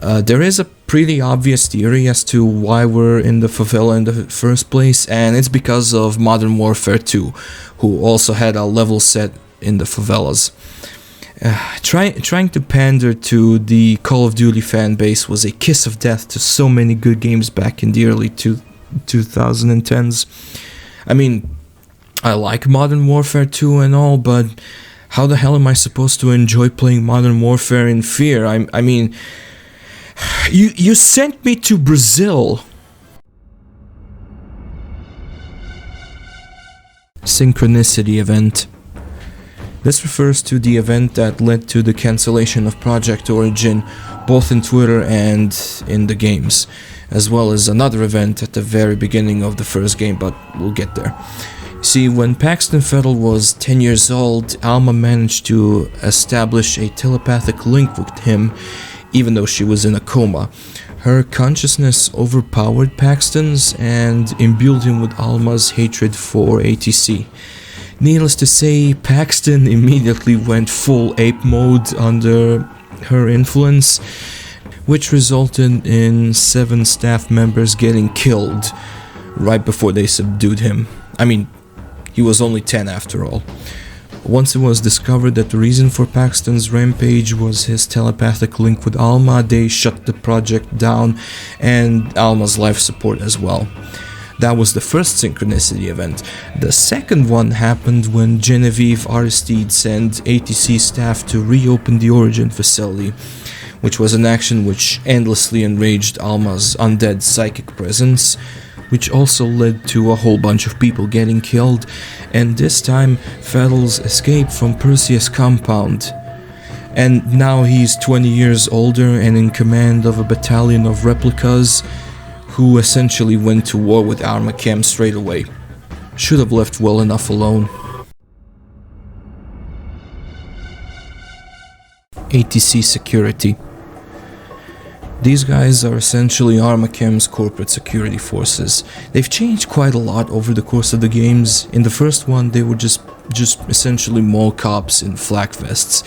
There is a pretty obvious theory as to why we're in the favela in the first place, and it's because of Modern Warfare 2, who also had a level set in the favelas. Trying to pander to the Call of Duty fan base was a kiss of death to so many good games back in the early 2010s. I mean, I like Modern Warfare 2 and all, but how the hell am I supposed to enjoy playing Modern Warfare in F.E.A.R? I mean, you sent me to Brazil. Synchronicity event. This refers to the event that led to the cancellation of Project Origin, both in Twitter and in the games, as well as another event at the very beginning of the first game, but we'll get there. See, when Paxton Fettel was 10 years old, Alma managed to establish a telepathic link with him, even though she was in a coma. Her consciousness overpowered Paxton's and imbued him with Alma's hatred for ATC. Needless to say, Paxton immediately went full ape mode under her influence, which resulted in 7 staff members getting killed right before they subdued him. I mean, he was only 10 after all. Once it was discovered that the reason for Paxton's rampage was his telepathic link with Alma, they shut the project down and Alma's life support as well. That was the first synchronicity event. The second one happened when Genevieve Aristide sent ATC staff to reopen the Origin facility, which was an action which endlessly enraged Alma's undead psychic presence, which also led to a whole bunch of people getting killed, and this time Fettel's escape from Perseus compound. And now he's 20 years older and in command of a battalion of replicas, who essentially went to war with Armacam straight away. Should have left well enough alone. ATC security. These guys are essentially Armacam's corporate security forces. They've changed quite a lot over the course of the games. In the first one, they were just essentially mall cops in flak vests.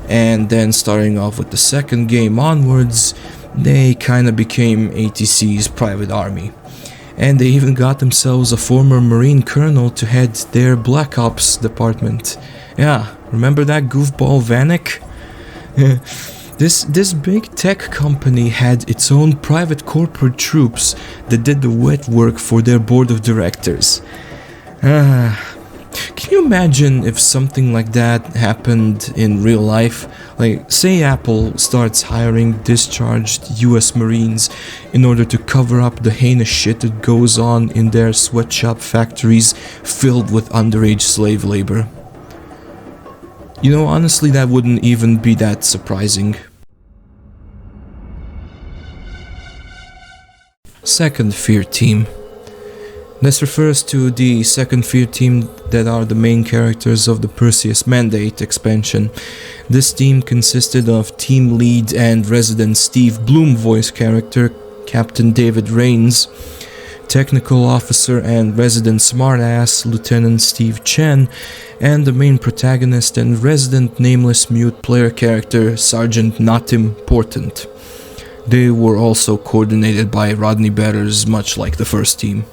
And then starting off with the second game onwards, they kinda became ATC's private army. And they even got themselves a former Marine colonel to head their Black Ops department. Yeah, remember that goofball Vanek? This big tech company had its own private corporate troops that did the wet work for their board of directors. Can you imagine if something like that happened in real life? Like, say Apple starts hiring discharged US Marines in order to cover up the heinous shit that goes on in their sweatshop factories filled with underage slave labor. You know, honestly, that wouldn't even be that surprising. Second F.E.A.R team. This refers to the second F.E.A.R team that are the main characters of the Perseus Mandate expansion. This team consisted of team lead and resident Steve Bloom voice character Captain David Rains, technical officer and resident smartass Lieutenant Steve Chen, and the main protagonist and resident nameless mute player character Sergeant Natim Portant. They were also coordinated by Rodney Betters, much like the first team.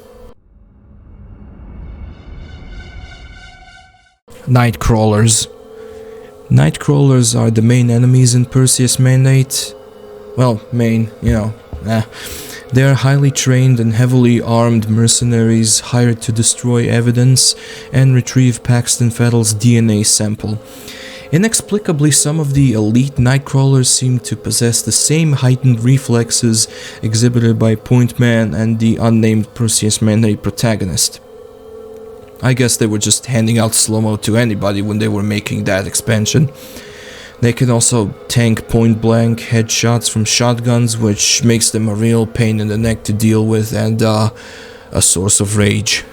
Nightcrawlers. Nightcrawlers are the main enemies in Perseus Mandate. Well, They are highly trained and heavily armed mercenaries hired to destroy evidence and retrieve Paxton Fettle's DNA sample. Inexplicably, some of the elite Nightcrawlers seem to possess the same heightened reflexes exhibited by Point Man and the unnamed Perseus Mandate protagonist. I guess they were just handing out slow-mo to anybody when they were making that expansion. They can also tank point-blank headshots from shotguns, which makes them a real pain in the neck to deal with and a source of rage.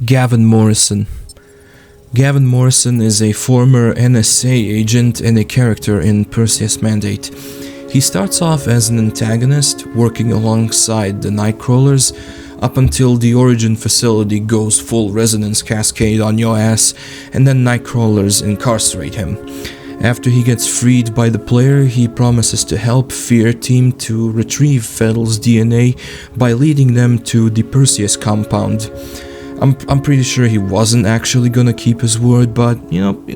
Gavin Morrison. Gavin Morrison is a former NSA agent and a character in Perseus Mandate. He starts off as an antagonist, working alongside the Nightcrawlers, up until the Origin facility goes full resonance cascade on your ass, and then Nightcrawlers incarcerate him. After he gets freed by the player, he promises to help F.E.A.R team to retrieve Fettle's DNA by leading them to the Perseus compound. I'm pretty sure he wasn't actually gonna keep his word, but,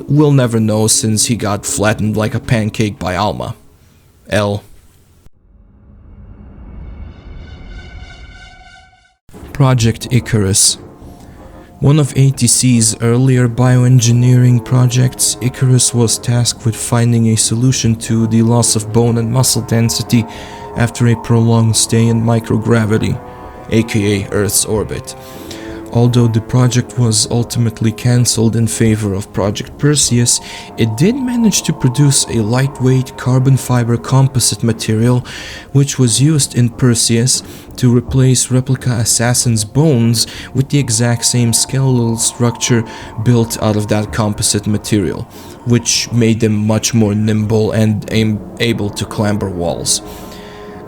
we'll never know since he got flattened like a pancake by Alma. L. Project Icarus. One of ATC's earlier bioengineering projects, Icarus was tasked with finding a solution to the loss of bone and muscle density after a prolonged stay in microgravity, aka Earth's orbit. Although the project was ultimately cancelled in favor of Project Perseus, it did manage to produce a lightweight carbon fiber composite material which was used in Perseus to replace Replica Assassin's bones with the exact same skeletal structure built out of that composite material, which made them much more nimble and able to clamber walls.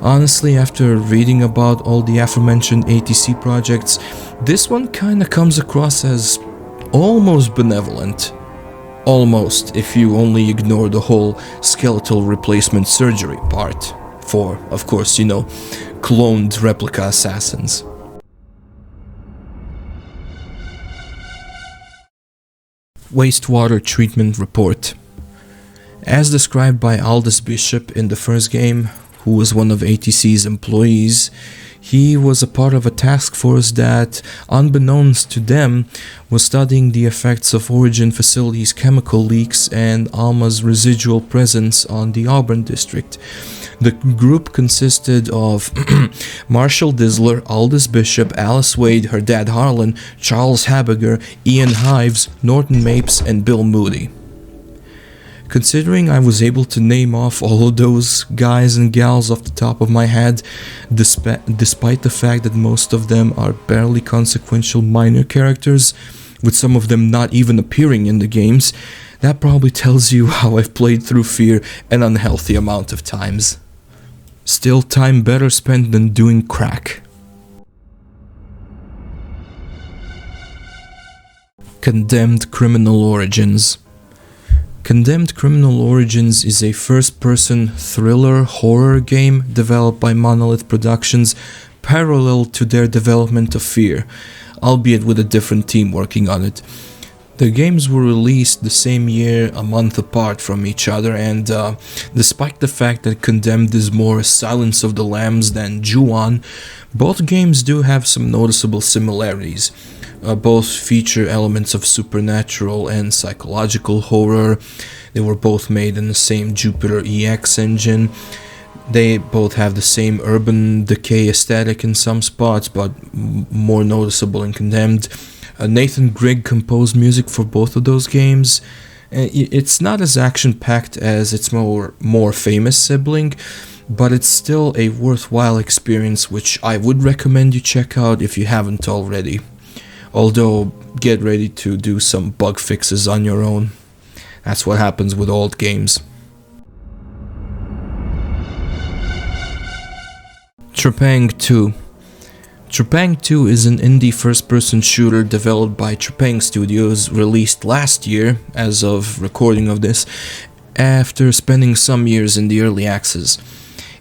Honestly, after reading about all the aforementioned ATC projects, this one kinda comes across as almost benevolent. Almost, if you only ignore the whole skeletal replacement surgery part. For, of course, cloned replica assassins. Wastewater Treatment Report. As described by Aldous Bishop in the first game, who was one of ATC's employees, he was a part of a task force that, unbeknownst to them, was studying the effects of Origin facilities' chemical leaks and Alma's residual presence on the Auburn district. The group consisted of Marshall Disler, Aldous Bishop, Alice Wade, her dad Harlan, Charles Habiger, Ian Hives, Norton Mapes, and Bill Moody. Considering I was able to name off all of those guys and gals off the top of my head, despite the fact that most of them are barely consequential minor characters, with some of them not even appearing in the games, that probably tells you how I've played through F.E.A.R an unhealthy amount of times. Still time better spent than doing crack. Condemned Criminal Origins. Condemned Criminal Origins is a first-person thriller horror game developed by Monolith Productions parallel to their development of F.E.A.R, albeit with a different team working on it. The games were released the same year, a month apart from each other, and despite the fact that Condemned is more Silence of the Lambs than Ju-On, both games do have some noticeable similarities. Both feature elements of supernatural and psychological horror. They were both made in the same Jupiter EX engine. They both have the same urban decay aesthetic in some spots, but more noticeable in Condemned. Nathan Grigg composed music for both of those games. It's not as action-packed as its more famous sibling, but it's still a worthwhile experience which I would recommend you check out if you haven't already. Although, get ready to do some bug fixes on your own. That's what happens with old games. Trepang 2. Trepang 2 is an indie first-person shooter developed by Trepang Studios, released last year, as of recording of this, after spending some years in the early access.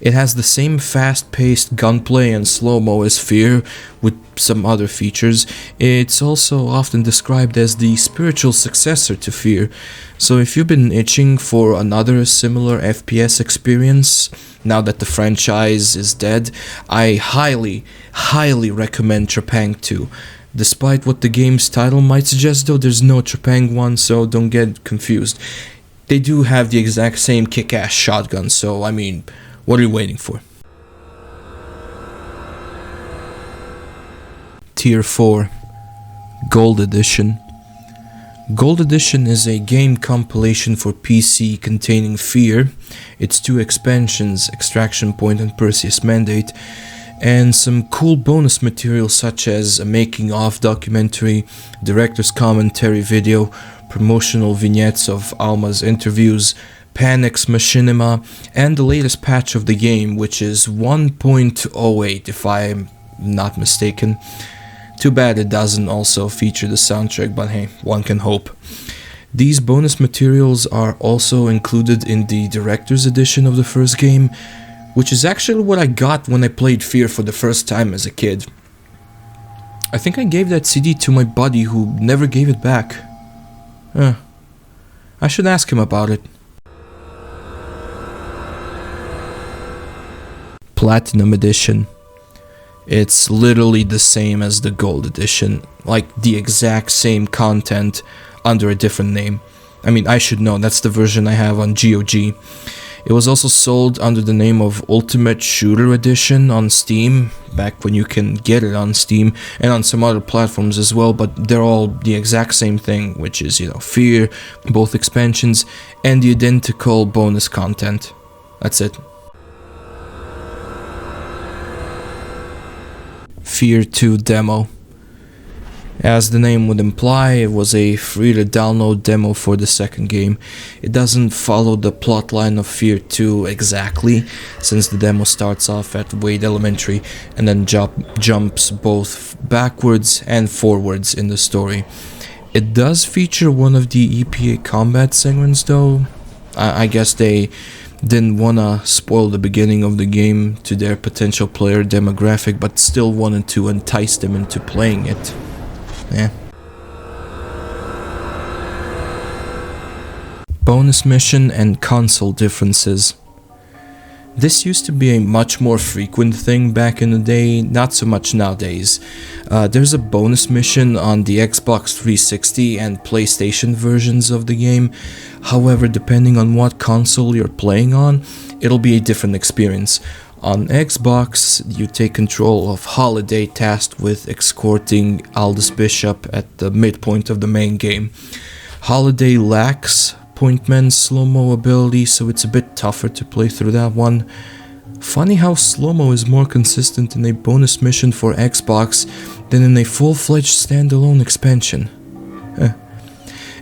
It has the same fast-paced gunplay and slow-mo as F.E.A.R, with some other features. It's also often described as the spiritual successor to F.E.A.R, so if you've been itching for another similar FPS experience, now that the franchise is dead, I highly recommend Trepang 2. Despite what the game's title might suggest though, there's no Trepang 1, so don't get confused. They do have the exact same kick-ass shotgun, so I mean, what are you waiting for? Tier 4 Gold Edition. Gold Edition is a game compilation for PC containing F.E.A.R, its 2 expansions, Extraction Point and Perseus Mandate, and some cool bonus material such as a making-of documentary, director's commentary video, promotional vignettes of Alma's interviews, Panic's machinima, and the latest patch of the game, which is 1.08 if I'm not mistaken. Too bad it doesn't also feature the soundtrack, but hey, one can hope. These bonus materials are also included in the Director's Edition of the first game, which is actually what I got when I played F.E.A.R for the first time as a kid. I think I gave that CD to my buddy who never gave it back. I should ask him about it. Platinum Edition. It's literally the same as the Gold Edition, like the exact same content under a different name. I mean, I should know, that's the version I have on GOG. It was also sold under the name of Ultimate Shooter Edition on Steam, back when you can get it on Steam, and on some other platforms as well, but they're all the exact same thing, which is, F.E.A.R, both expansions, and the identical bonus content. That's it. F.E.A.R 2 demo. As the name would imply, it was a free-to-download demo for the second game. It doesn't follow the plotline of F.E.A.R 2 exactly, since the demo starts off at Wade Elementary and then jumps both backwards and forwards in the story. It does feature one of the EPA combat segments though. I guess they didn't wanna spoil the beginning of the game to their potential player demographic, but still wanted to entice them into playing it. Yeah. Bonus mission and console differences. This used to be a much more frequent thing back in the day, not so much nowadays. There's a bonus mission on the Xbox 360 and PlayStation versions of the game. However, depending on what console you're playing on, it'll be a different experience. On Xbox, you take control of Holiday, tasked with escorting Aldous Bishop at the midpoint of the main game. Holiday lacks Pointman's slow-mo ability, so it's a bit tougher to play through that one. Funny how slow-mo is more consistent in a bonus mission for Xbox than in a full-fledged standalone expansion.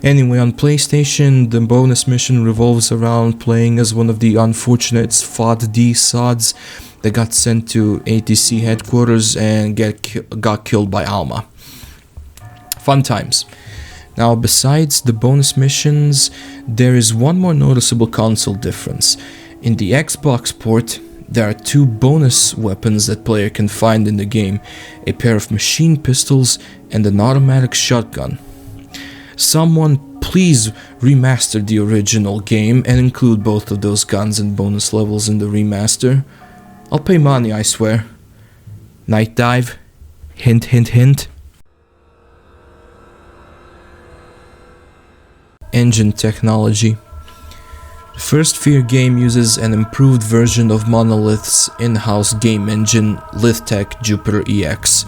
Anyway, on PlayStation, the bonus mission revolves around playing as one of the unfortunate FOD sods that got sent to ATC headquarters and got killed by Alma. Fun times. Now, besides the bonus missions, there is one more noticeable console difference. In the Xbox port, there are 2 bonus weapons that player can find in the game, a pair of machine pistols and an automatic shotgun. Someone please remaster the original game and include both of those guns and bonus levels in the remaster. I'll pay money, I swear. Night Dive? Hint, hint, hint. Engine technology. The first F.E.A.R game uses an improved version of Monolith's in-house game engine, LithTech Jupiter EX.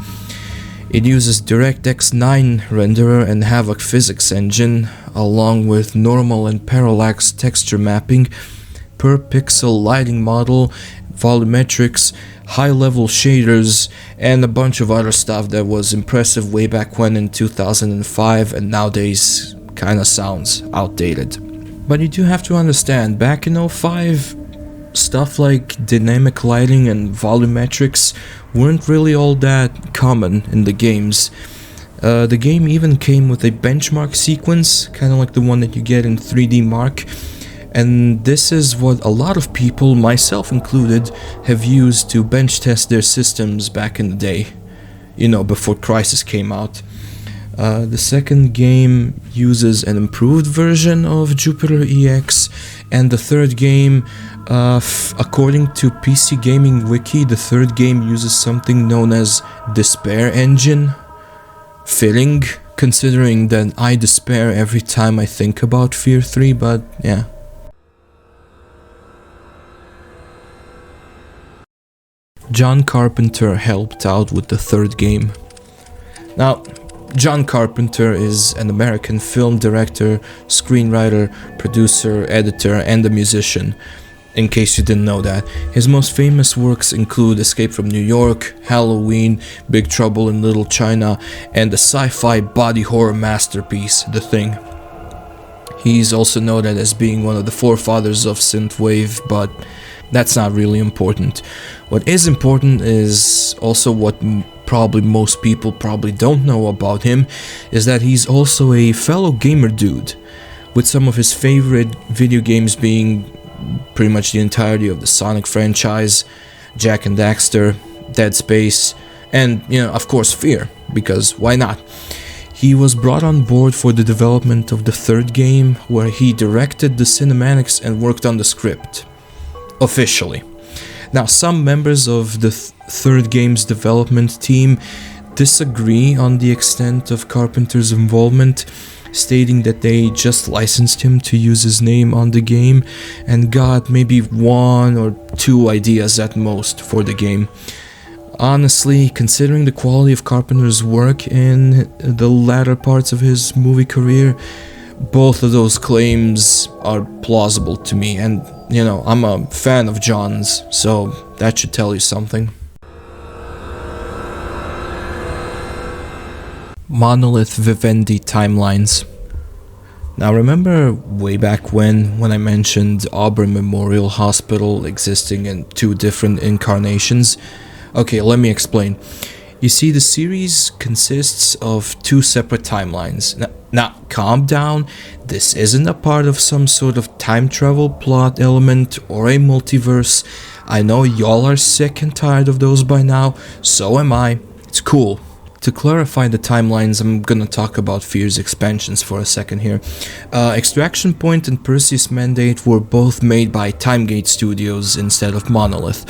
It uses DirectX 9 renderer and Havoc physics engine, along with normal and parallax texture mapping, per pixel lighting model, volumetrics, high-level shaders, and a bunch of other stuff that was impressive way back when in 2005 and nowadays kinda sounds outdated. But you do have to understand, back in 05, stuff like dynamic lighting and volumetrics weren't really all that common in the games. The game even came with a benchmark sequence, kinda like the one that you get in 3D Mark, and this is what a lot of people, myself included, have used to bench test their systems back in the day, you know, before Crysis came out. The second game uses an improved version of Jupiter EX, and the third game, according to PC Gaming Wiki, the third game uses something known as Despair Engine. Fitting, considering that I despair every time I think about F.E.A.R 3, but yeah. John Carpenter helped out with the third game. Now, John Carpenter is an American film director, screenwriter, producer, editor, and a musician, in case you didn't know that. His most famous works include Escape from New York, Halloween, Big Trouble in Little China, and the sci-fi body horror masterpiece, The Thing. He's also noted as being one of the forefathers of synthwave, but that's not really important. What is important is also what probably most people probably don't know about him, is that he's also a fellow gamer dude, with some of his favorite video games being pretty much the entirety of the Sonic franchise, Jak and Daxter, Dead Space, and, you know, of course F.E.A.R, because why not? He was brought on board for the development of the third game, where he directed the cinematics and worked on the script. Officially. Now, some members of the third game's development team disagree on the extent of Carpenter's involvement, stating that they just licensed him to use his name on the game and got maybe 1 or 2 ideas at most for the game. Honestly, considering the quality of Carpenter's work in the latter parts of his movie career, both of those claims are plausible to me, and, you know, I'm a fan of John's, so that should tell you something. Monolith Vivendi timelines. Now, remember way back when I mentioned Auburn Memorial Hospital existing in 2 different incarnations? Okay, let me explain. You see, the series consists of 2 separate timelines. Now, calm down, this isn't a part of some sort of time travel plot element or a multiverse. I know y'all are sick and tired of those by now, so am I. It's cool. To clarify the timelines, I'm gonna talk about F.E.A.R's expansions for a second here. Extraction Point and Perseus Mandate were both made by Timegate Studios instead of Monolith.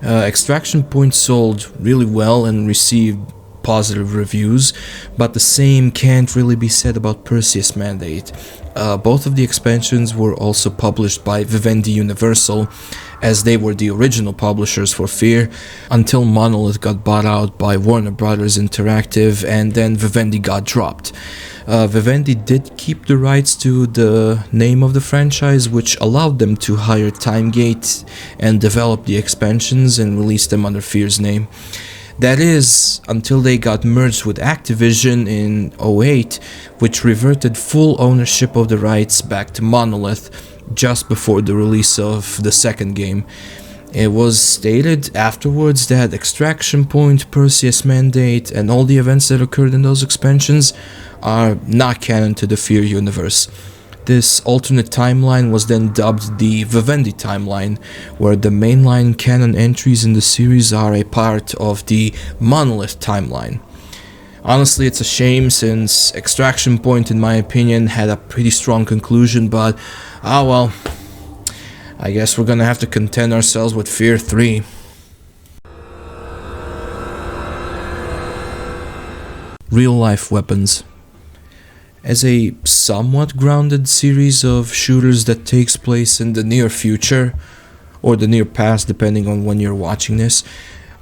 Extraction Point sold really well and received positive reviews, but the same can't really be said about Perseus Mandate. Both of the expansions were also published by Vivendi Universal, as they were the original publishers for F.E.A.R, until Monolith got bought out by Warner Brothers Interactive, and then Vivendi got dropped. Vivendi did keep the rights to the name of the franchise, which allowed them to hire Timegate and develop the expansions and release them under F.E.A.R's name. That is, until they got merged with Activision in 2008, which reverted full ownership of the rights back to Monolith just before the release of the second game. It was stated afterwards that Extraction Point, Perseus Mandate, and all the events that occurred in those expansions are not canon to the F.E.A.R universe. This alternate timeline was then dubbed the Vivendi timeline, where the mainline canon entries in the series are a part of the Monolith timeline. Honestly, it's a shame since Extraction Point, in my opinion, had a pretty strong conclusion, but well, I guess we're gonna have to content ourselves with F.E.A.R 3. Real-life weapons. As a somewhat grounded series of shooters that takes place in the near future, or the near past depending on when you're watching this,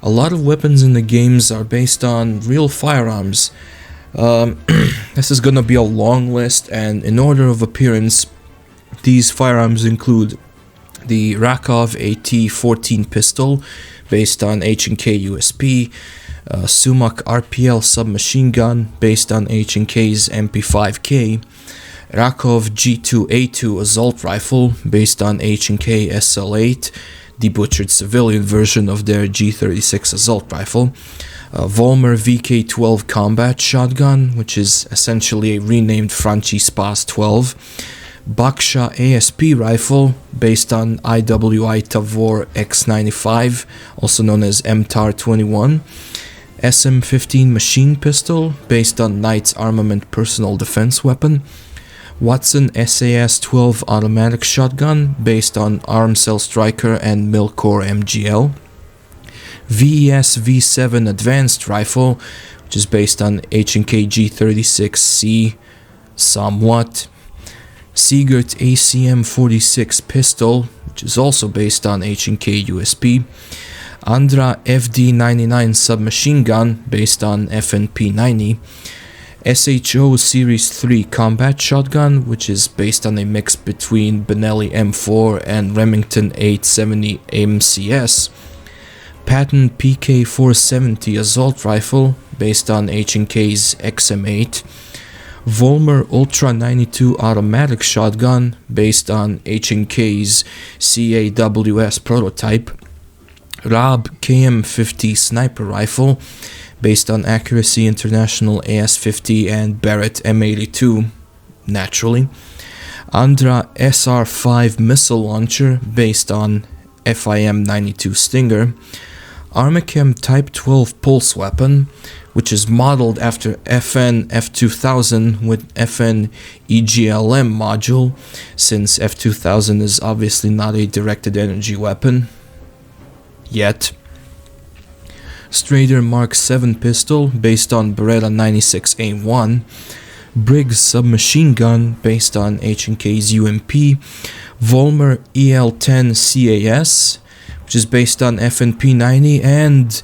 a lot of weapons in the games are based on real firearms. This is gonna be a long list, and in order of appearance, these firearms include the Rakov AT-14 pistol, based on H&K USP, Sumac RPL submachine gun, based on H&K's MP5K, Rakov G2A2 assault rifle, based on H&K SL8, the butchered civilian version of their G36 assault rifle, Volmer VK12 combat shotgun, which is essentially a renamed Franchi Spas 12, Baksha ASP rifle, based on IWI Tavor X95, also known as MTAR-21, SM-15 machine pistol, based on Knight's Armament personal defense weapon, Watson SAS-12 automatic shotgun, based on Armcell Striker and Milcor MGL, VES V7 advanced rifle, which is based on H&K G36C somewhat, Siegert ACM-46 pistol, which is also based on H&K USP, Andra FD99 submachine gun, based on FNP90, SHO Series 3 combat shotgun, which is based on a mix between Benelli M4 and Remington 870 MCS, Patton PK470 assault rifle, based on H&K's XM8, Volmer Ultra 92 automatic shotgun, based on H&K's CAWS prototype, Raab KM50 sniper rifle, based on Accuracy International AS50 and Barrett M82, naturally, Andra SR5 missile launcher, based on FIM-92 Stinger, Armachem Type 12 pulse weapon, which is modeled after FN F2000 with FN EGLM module, since F2000 is obviously not a directed energy weapon yet. Strader Mark 7 pistol, based on Beretta 96A1, Briggs submachine gun, based on H&K's UMP, Volmer EL10 CAS, which is based on FNP90, and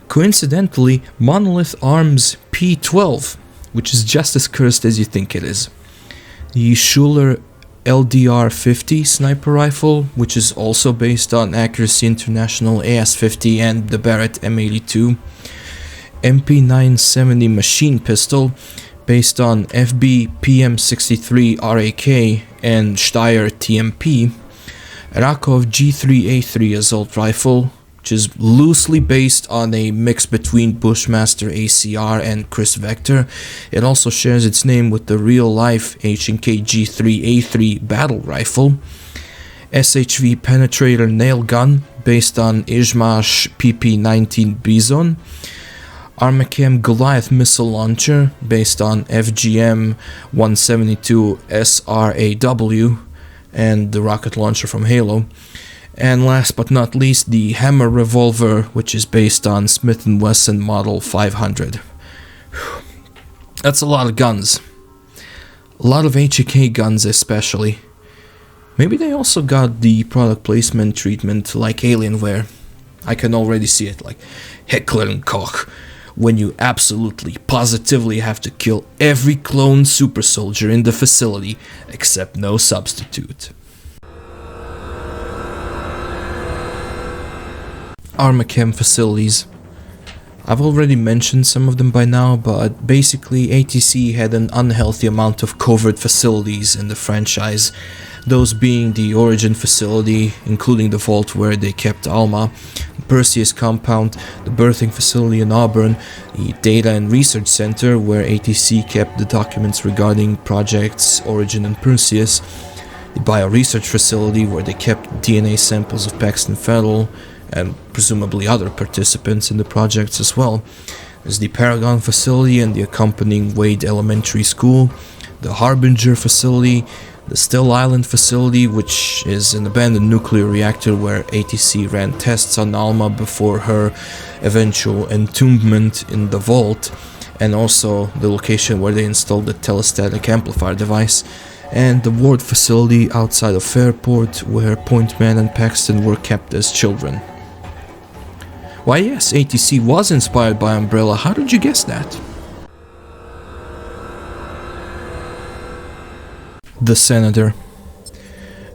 coincidentally Monolith Arms P12, which is just as cursed as you think it is. The Schuler LDR-50 sniper rifle, which is also based on Accuracy International AS50 and the Barrett M82, MP970 machine pistol, based on FB PM63 RAK and Steyr TMP, Rakov G3A3 assault rifle, which is loosely based on a mix between Bushmaster ACR and Chris Vector. It also shares its name with the real-life H&K G3A3 battle rifle, SHV penetrator nail gun, based on Izhmash PP19 Bison, Armachem Goliath missile launcher, based on FGM 172 SRAW and the rocket launcher from Halo, and last but not least, the Hammer revolver, which is based on Smith & Wesson Model 500. That's a lot of guns. A lot of H&K guns especially. Maybe they also got the product placement treatment like Alienware. I can already see it, like Heckler and Koch, when you absolutely, positively have to kill every clone super soldier in the facility, except no substitute. Armachem facilities. I've already mentioned some of them by now, but basically ATC had an unhealthy amount of covert facilities in the franchise, those being the Origin facility, including the vault where they kept Alma, the Perseus compound, the birthing facility in Auburn, the Data and Research Center where ATC kept the documents regarding projects Origin and Perseus, the Bioresearch facility where they kept DNA samples of Paxton Fettel, and presumably other participants in the projects as well, There's the Paragon facility and the accompanying Wade Elementary School, the Harbinger facility, the Still Island facility, which is an abandoned nuclear reactor where ATC ran tests on Alma before her eventual entombment in the vault, and also the location where they installed the telestatic amplifier device, and the Ward facility outside of Fairport where Pointman and Paxton were kept as children. Why yes, ATC was inspired by Umbrella. How did you guess that? The Senator.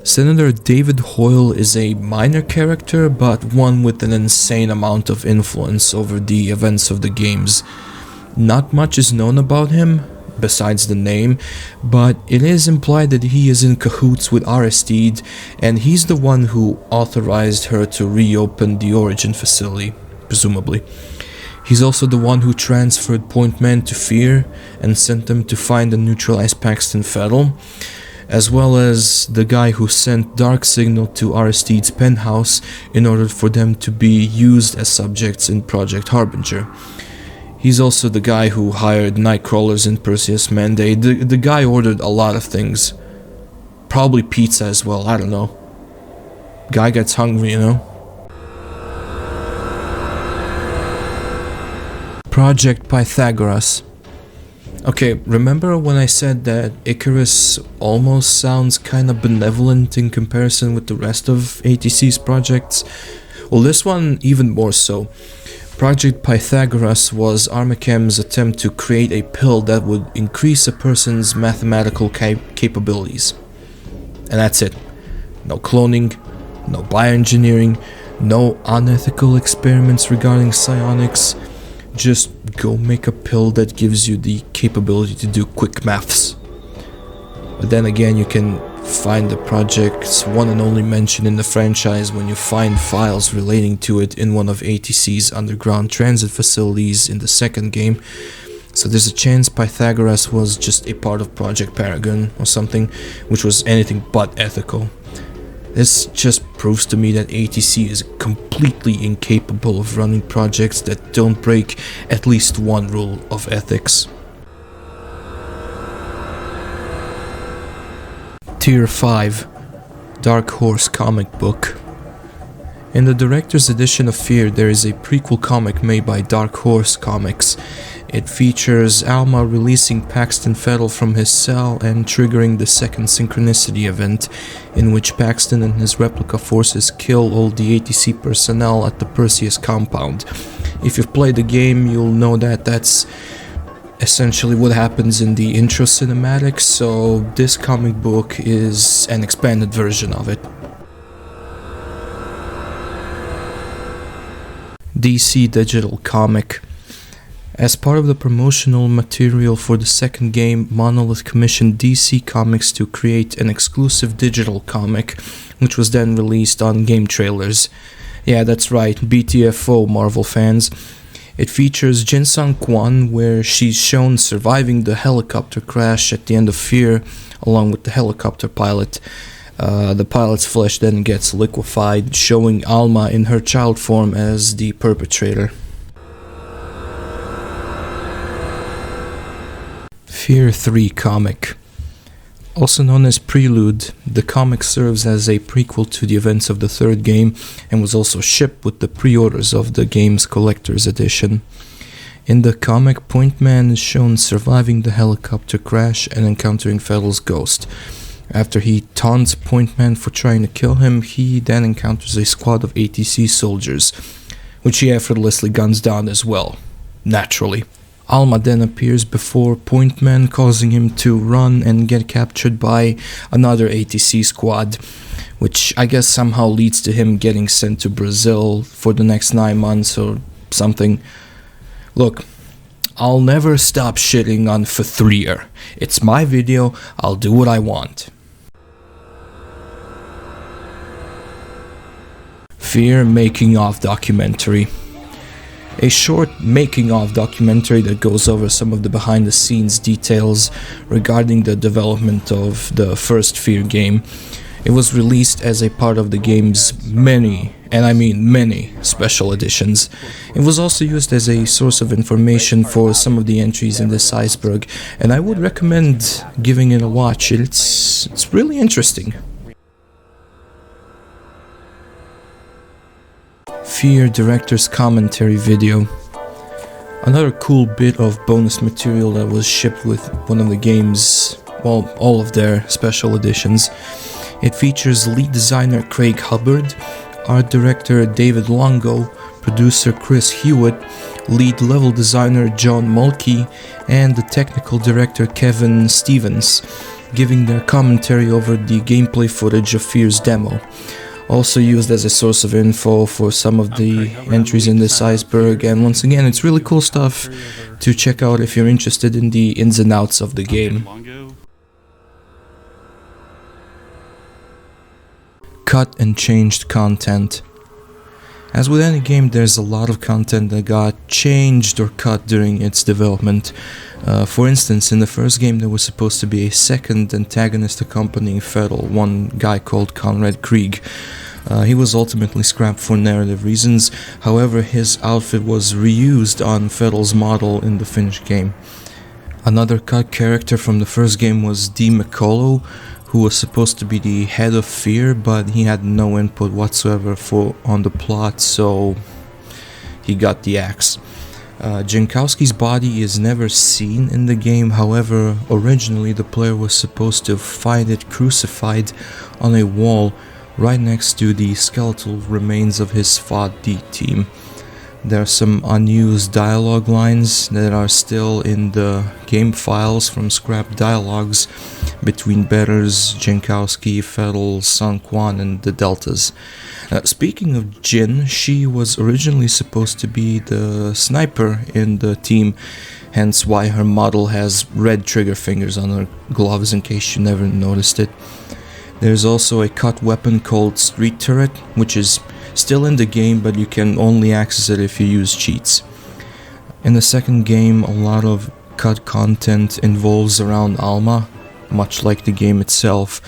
Senator David Hoyle is a minor character, but one with an insane amount of influence over the events of the games. Not much is known about him, besides the name, but it is implied that he is in cahoots with Aristide, and he's the one who authorized her to reopen the Origin facility, presumably. He's also the one who transferred Pointman to F.E.A.R and sent them to find and neutralize Paxton Fettel, as well as the guy who sent Dark Signal to Aristide's penthouse in order for them to be used as subjects in Project Harbinger. He's also the guy who hired Nightcrawlers in Perseus Mandate. The guy ordered a lot of things. Probably pizza as well, I don't know. Guy gets hungry, you know? Project Pythagoras. Okay, remember when I said that Icarus almost sounds kinda benevolent in comparison with the rest of ATC's projects? Well, this one even more so. Project Pythagoras was Armachem's attempt to create a pill that would increase a person's mathematical capabilities. And that's it. No cloning, no bioengineering, no unethical experiments regarding psionics. Just go make a pill that gives you the capability to do quick maths. But then again, you can find the project's one and only mention in the franchise when you find files relating to it in one of ATC's underground transit facilities in the second game. So there's a chance Pythagoras was just a part of Project Paragon or something, which was anything but ethical. This just proves to me that ATC is completely incapable of running projects that don't break at least one rule of ethics. Tier 5 Dark Horse comic book. In the director's edition of F.E.A.R, there is a prequel comic made by Dark Horse Comics. It features Alma releasing Paxton Fettel from his cell and triggering the second synchronicity event, in which Paxton and his Replica forces kill all the ATC personnel at the Perseus compound. If you've played the game, you'll know that that's essentially what happens in the intro cinematic, so this comic book is an expanded version of it. DC Digital Comic. As part of the promotional material for the second game, Monolith commissioned DC Comics to create an exclusive digital comic, which was then released on game trailers. Yeah, that's right, BTFO, Marvel fans. It features Jin Sung Kwon, where she's shown surviving the helicopter crash at the end of F.E.A.R, along with the helicopter pilot. The pilot's flesh then gets liquefied, showing Alma in her child form as the perpetrator. F.E.A.R 3 comic. Also known as Prelude, the comic serves as a prequel to the events of the third game and was also shipped with the pre-orders of the game's collector's edition. In the comic, Pointman is shown surviving the helicopter crash and encountering Fettel's ghost. After he taunts Pointman for trying to kill him, he then encounters a squad of ATC soldiers, which he effortlessly guns down as well, naturally. Alma then appears before Pointman, causing him to run and get captured by another ATC squad, which I guess somehow leads to him getting sent to Brazil for the next 9 months or something. Look, I'll never stop shitting on F.E.A.R. It's my video, I'll do what I want. F.E.A.R making of documentary. A short making-of documentary that goes over some of the behind-the-scenes details regarding the development of the first F.E.A.R game. It was released as a part of the game's many and I mean many, special editions. It was also used as a source of information for some of the entries in this Iceberg, and I would recommend giving it a watch. It's really interesting. F.E.A.R Director's Commentary video. Another cool bit of bonus material that was shipped with one of the game's, well, all of their special editions. It features lead designer Craig Hubbard, art director David Longo, producer Chris Hewitt, lead level designer John Mulkey, and the technical director Kevin Stevens, giving their commentary over the gameplay footage of F.E.A.R's demo. Also used as a source of info for some of the entries in this Iceberg, and once again, it's really cool stuff to check out if you're interested in the ins and outs of the game. Cut and changed content. As with any game, there's a lot of content that got changed or cut during its development. For instance, in the first game there was supposed to be a second antagonist accompanying F.E.A.R, one guy called Conrad Krieg. He was ultimately scrapped for narrative reasons, however his outfit was reused on F.E.A.R's model in the finished game. Another cut character from the first game was D. McCullough, who was supposed to be the head of F.E.A.R, but he had no input whatsoever on the plot, so he got the axe. Jankowski's body is never seen in the game, however, originally the player was supposed to find it crucified on a wall right next to the skeletal remains of his F.E.A.R team. There are some unused dialogue lines that are still in the game files from scrapped dialogues between Betters, Jankowski, F.E.A.R, Sun Quan, and the Deltas. Speaking of Jin, she was originally supposed to be the sniper in the team, hence why her model has red trigger fingers on her gloves in case you never noticed it. There's also a cut weapon called Street Turret, which is still in the game, but you can only access it if you use cheats. In the second game, a lot of cut content involves around Alma, much like the game itself.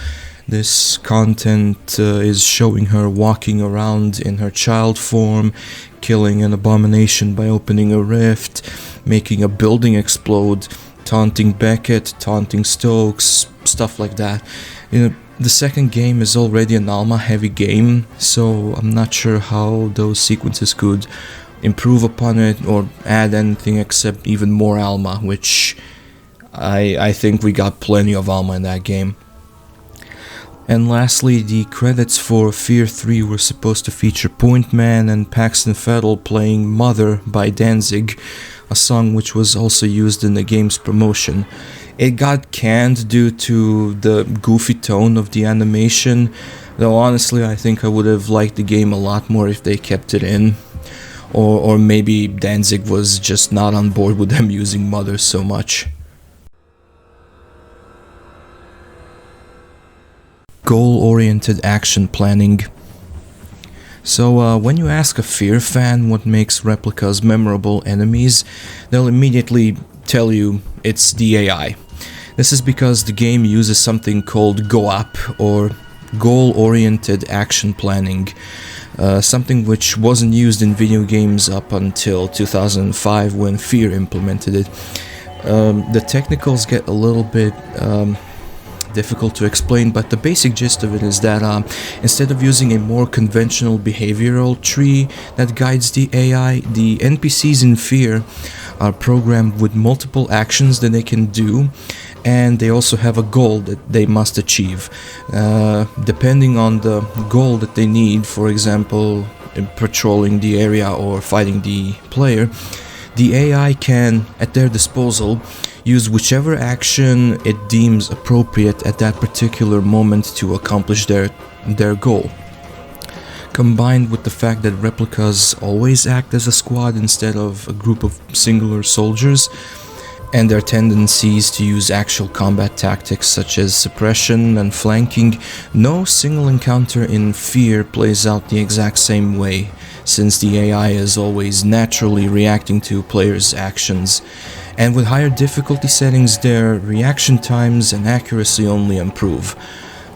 This content is showing her walking around in her child form, killing an abomination by opening a rift, making a building explode, taunting Beckett, taunting Stokes, stuff like that. The second game is already an Alma-heavy game, so I'm not sure how those sequences could improve upon it or add anything except even more Alma, which I think we got plenty of Alma in that game. And lastly, the credits for F.E.A.R 3 were supposed to feature Point Man and Paxton Fettel playing Mother by Danzig, a song which was also used in the game's promotion. It got canned due to the goofy tone of the animation, though honestly I think I would have liked the game a lot more if they kept it in. Or maybe Danzig was just not on board with them using Mother so much. Goal-oriented action planning. So when you ask a F.E.A.R fan what makes Replica's memorable enemies, they'll immediately tell you it's the AI. This is because the game uses something called GOAP, or Goal-Oriented Action Planning, something which wasn't used in video games up until 2005 when F.E.A.R implemented it. The technicals get a little bit difficult to explain, but the basic gist of it is that instead of using a more conventional behavioral tree that guides the AI, the NPCs in F.E.A.R are programmed with multiple actions that they can do, and they also have a goal that they must achieve. Depending on the goal that they need, for example, patrolling the area or fighting the player, the AI can, at their disposal, use whichever action it deems appropriate at that particular moment to accomplish their goal. Combined with the fact that replicas always act as a squad instead of a group of singular soldiers, and their tendencies to use actual combat tactics such as suppression and flanking, no single encounter in F.E.A.R plays out the exact same way, since the AI is always naturally reacting to players' actions. And with higher difficulty settings, their reaction times and accuracy only improve.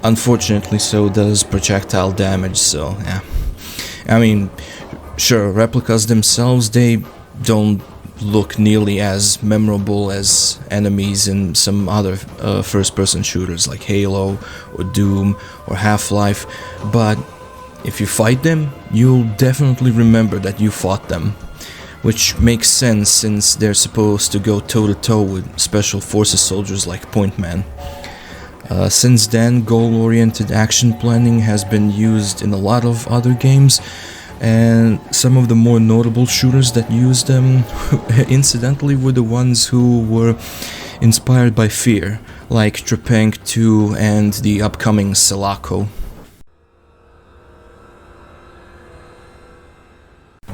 Unfortunately, so does projectile damage, so yeah. I mean, sure, replicas themselves, they don't look nearly as memorable as enemies in some other first-person shooters like Halo or Doom or Half-Life, but if you fight them, you'll definitely remember that you fought them, which makes sense since they're supposed to go toe-to-toe with Special Forces soldiers like Point Man. Since then, goal-oriented action planning has been used in a lot of other games, and some of the more notable shooters that used them, incidentally, were the ones who were inspired by F.E.A.R, like Trepang 2 and the upcoming Selaco.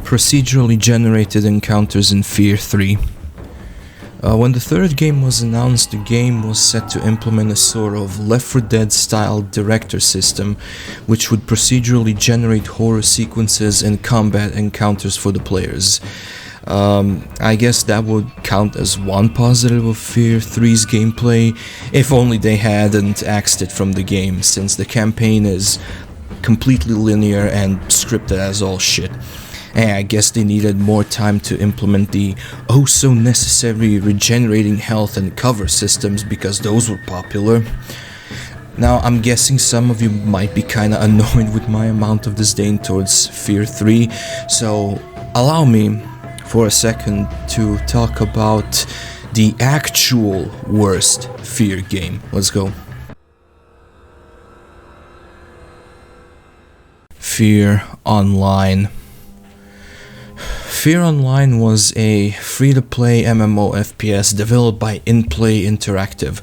Procedurally generated encounters in F.E.A.R 3. When the third game was announced, the game was set to implement a sort of Left 4 Dead style director system, which would procedurally generate horror sequences and combat encounters for the players. I guess that would count as one positive of F.E.A.R 3's gameplay, if only they hadn't axed it from the game, since the campaign is completely linear and scripted as all shit. I guess they needed more time to implement the oh-so-necessary regenerating health and cover systems because those were popular. Now, I'm guessing some of you might be kinda annoyed with my amount of disdain towards F.E.A.R 3, so allow me for a second to talk about the actual worst F.E.A.R game. Let's go. F.E.A.R Online. F.E.A.R Online was a free-to-play MMO FPS developed by InPlay Interactive.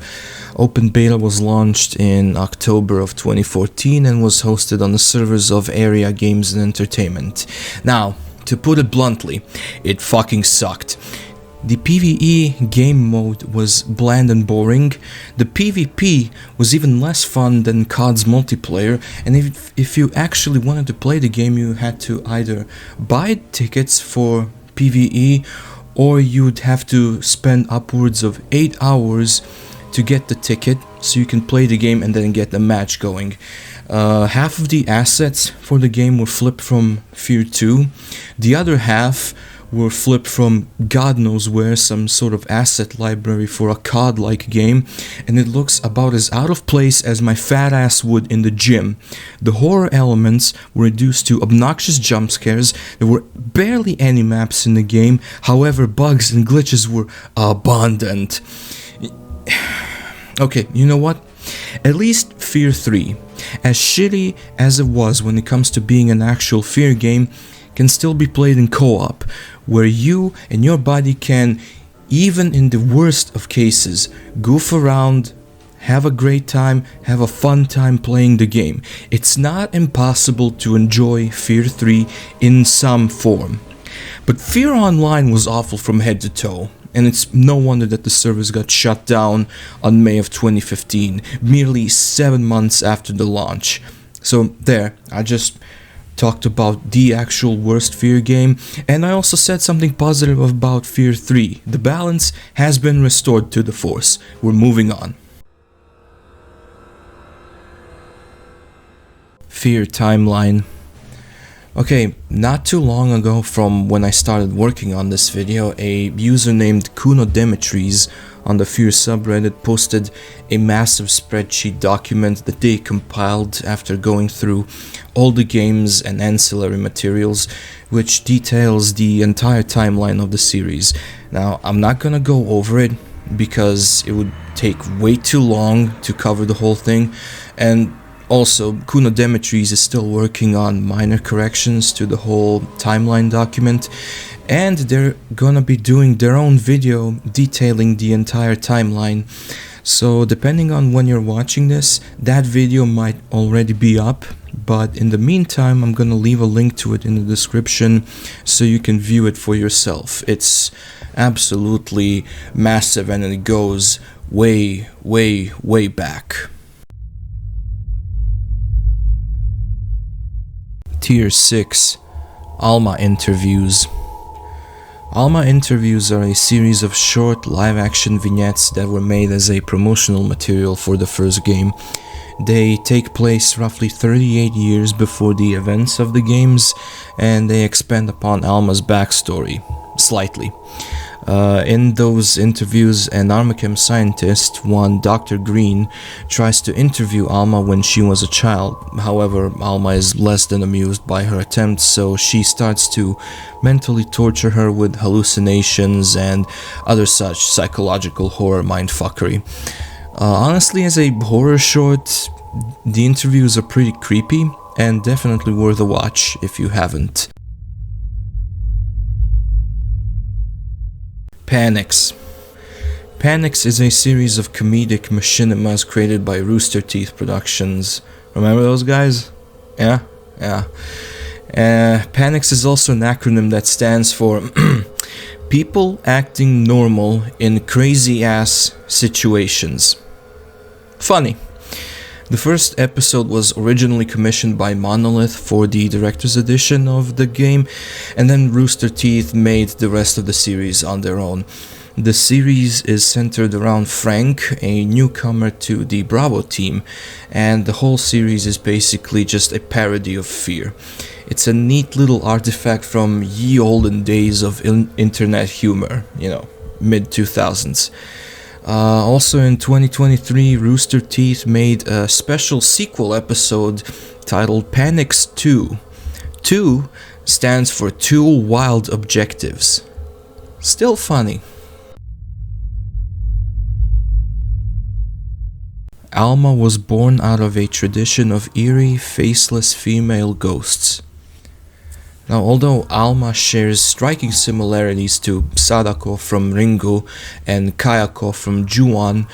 Open beta was launched in October of 2014 and was hosted on the servers of Area Games and Entertainment. Now, to put it bluntly, it fucking sucked. The PvE game mode was bland and boring, the PvP was even less fun than COD's multiplayer, and if you actually wanted to play the game, you had to either buy tickets for PvE or you'd have to spend upwards of 8 hours to get the ticket so you can play the game and then get the match going. Half of the assets for the game were flipped from F.E.A.R 2, the other half were flipped from God knows where, some sort of asset library for a COD-like game, and it looks about as out of place as my fat ass would in the gym. The horror elements were reduced to obnoxious jump scares, there were barely any maps in the game, however bugs and glitches were abundant. Okay, you know what? At least F.E.A.R 3, as shitty as it was when it comes to being an actual F.E.A.R game, can still be played in co-op, where you and your buddy can, even in the worst of cases, goof around, have a great time, have a fun time playing the game. It's not impossible to enjoy F.E.A.R 3 in some form. But F.E.A.R Online was awful from head to toe, and it's no wonder that the servers got shut down on May of 2015, merely 7 months after the launch. So there, I just talked about the actual worst F.E.A.R game, and I also said something positive about F.E.A.R 3. The balance has been restored to the Force. We're moving on. F.E.A.R timeline. Okay, not too long ago from when I started working on this video, a user named KunoDemetries on the F.E.A.R subreddit posted a massive spreadsheet document that they compiled after going through all the games and ancillary materials, which details the entire timeline of the series. Now, I'm not gonna go over it because it would take way too long to cover the whole thing, and also, KunoDemetries is still working on minor corrections to the whole timeline document, and they're gonna be doing their own video detailing the entire timeline. So depending on when you're watching this, that video might already be up, but in the meantime I'm gonna leave a link to it in the description so you can view it for yourself. It's absolutely massive and it goes way, way, way back. Tier 6 Alma interviews. Alma interviews are a series of short live-action vignettes that were made as a promotional material for the first game. They take place roughly 38 years before the events of the games, and they expand upon Alma's backstory slightly. In those interviews, an Armachem scientist, one Dr. Green, tries to interview Alma when she was a child. However, Alma is less than amused by her attempts, so she starts to mentally torture her with hallucinations and other such psychological horror mindfuckery. Honestly, as a horror short, the interviews are pretty creepy and definitely worth a watch if you haven't. Panics. Panics is a series of comedic machinimas created by Rooster Teeth Productions. Remember those guys? Yeah? Panics is also an acronym that stands for People Acting Normal in Crazy-Ass Situations. Funny. The first episode was originally commissioned by Monolith for the Director's Edition of the game, and then Rooster Teeth made the rest of the series on their own. The series is centered around Frank, a newcomer to the Bravo team, and the whole series is basically just a parody of F.E.A.R. It's a neat little artifact from ye olden days of internet humor, mid-2000s. Also in 2023, Rooster Teeth made a special sequel episode titled Panics 2. 2 stands for Two Wild Objectives. Still funny. Alma was born out of a tradition of eerie, faceless female ghosts. Now, although Alma shares striking similarities to Sadako from Ringo and Kayako from Ju-on,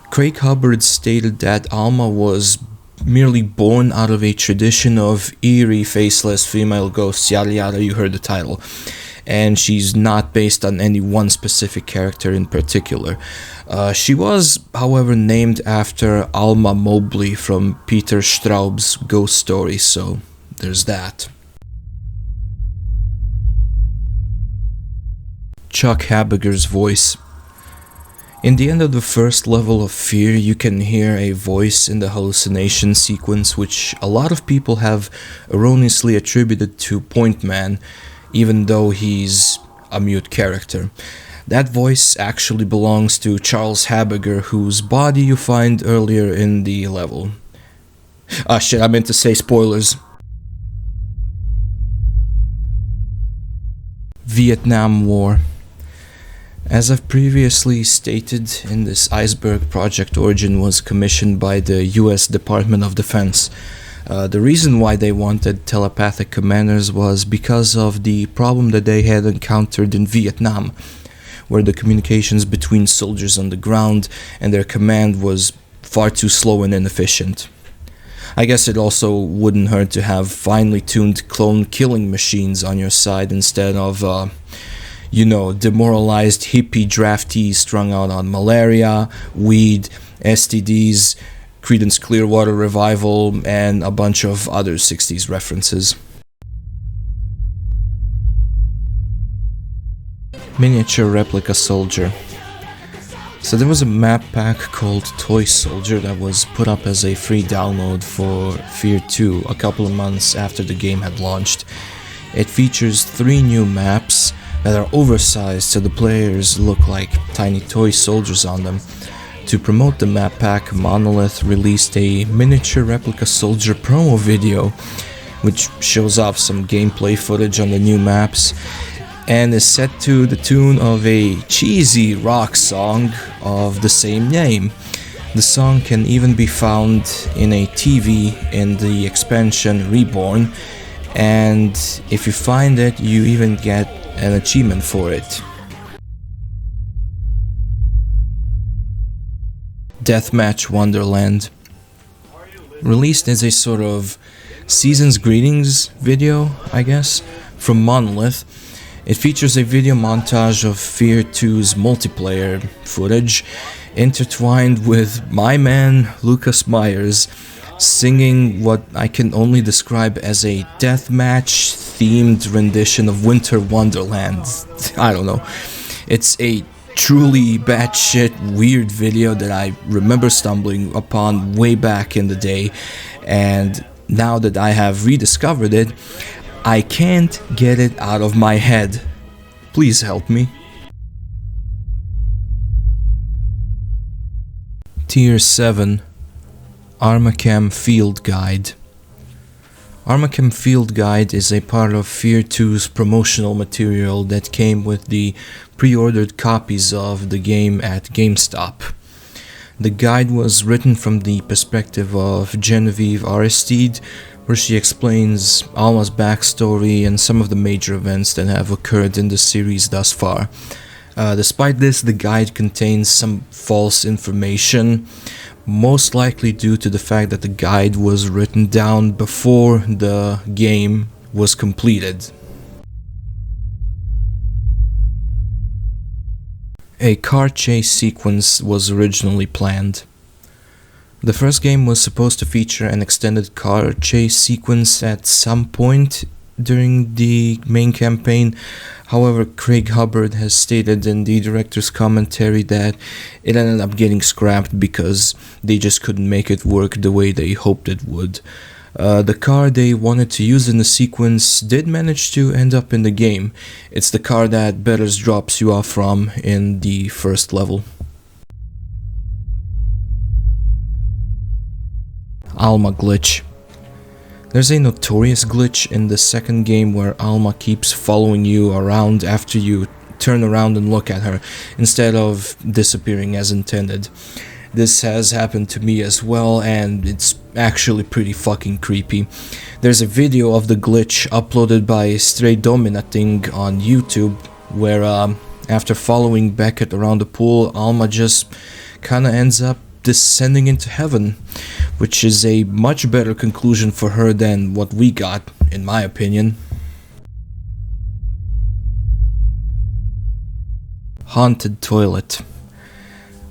Craig Hubbard stated that Alma was merely born out of a tradition of eerie, faceless female ghosts, yada yada, you heard the title. And she's not based on any one specific character in particular. She was, however, named after Alma Mobley from Peter Straub's Ghost Story, so there's that. Chuck Habiger's voice. In the end of the first level of F.E.A.R, you can hear a voice in the hallucination sequence, which a lot of people have erroneously attributed to Point Man, even though he's a mute character. That voice actually belongs to Charles Habiger, whose body you find earlier in the level. Shit, I meant to say spoilers. Vietnam War. As I've previously stated, in this Iceberg project, Origin was commissioned by the US Department of Defense. The reason why they wanted telepathic commanders was because of the problem that they had encountered in Vietnam, where the communications between soldiers on the ground and their command was far too slow and inefficient. I guess it also wouldn't hurt to have finely tuned clone killing machines on your side instead of demoralized hippie draftees strung out on malaria, weed, STDs, Creedence Clearwater Revival, and a bunch of other 60s references. Miniature Replica Soldier. So there was a map pack called Toy Soldier that was put up as a free download for F.E.A.R 2 a couple of months after the game had launched. It features 3 new maps that are oversized so the players look like tiny toy soldiers on them. To promote the map pack, Monolith released a Miniature Replica Soldier promo video, which shows off some gameplay footage on the new maps, and is set to the tune of a cheesy rock song of the same name. The song can even be found in a TV in the expansion Reborn, and if you find it, you even get an achievement for it. Deathmatch Wonderland. Released as a sort of season's greetings video, I guess, from Monolith. It features a video montage of F.E.A.R 2's multiplayer footage, intertwined with my man Lucas Myers singing what I can only describe as a deathmatch themed rendition of Winter Wonderland. I don't know. It's a truly batshit weird video that I remember stumbling upon way back in the day, and now that I have rediscovered it, I can't get it out of my head. Please help me. Tier 7 Armacam Field Guide. Armacam Field Guide is a part of F.E.A.R 2's promotional material that came with the pre-ordered copies of the game at GameStop. The guide was written from the perspective of Genevieve Aristide, where she explains Alma's backstory and some of the major events that have occurred in the series thus far. Despite this, the guide contains some false information, most likely due to the fact that the guide was written down before the game was completed. A car chase sequence was originally planned. The first game was supposed to feature an extended car chase sequence at some point during the main campaign. However, Craig Hubbard has stated in the director's commentary that it ended up getting scrapped because they just couldn't make it work the way they hoped it would. The car they wanted to use in the sequence did manage to end up in the game. It's the car that Betters drops you off from in the first level. Alma glitch. There's a notorious glitch in the second game where Alma keeps following you around after you turn around and look at her, instead of disappearing as intended. This has happened to me as well, and it's actually pretty fucking creepy. There's a video of the glitch uploaded by StreidominaTing on YouTube, where after following Beckett around the pool, Alma just kinda ends up descending into heaven, which is a much better conclusion for her than what we got, in my opinion. Haunted toilet.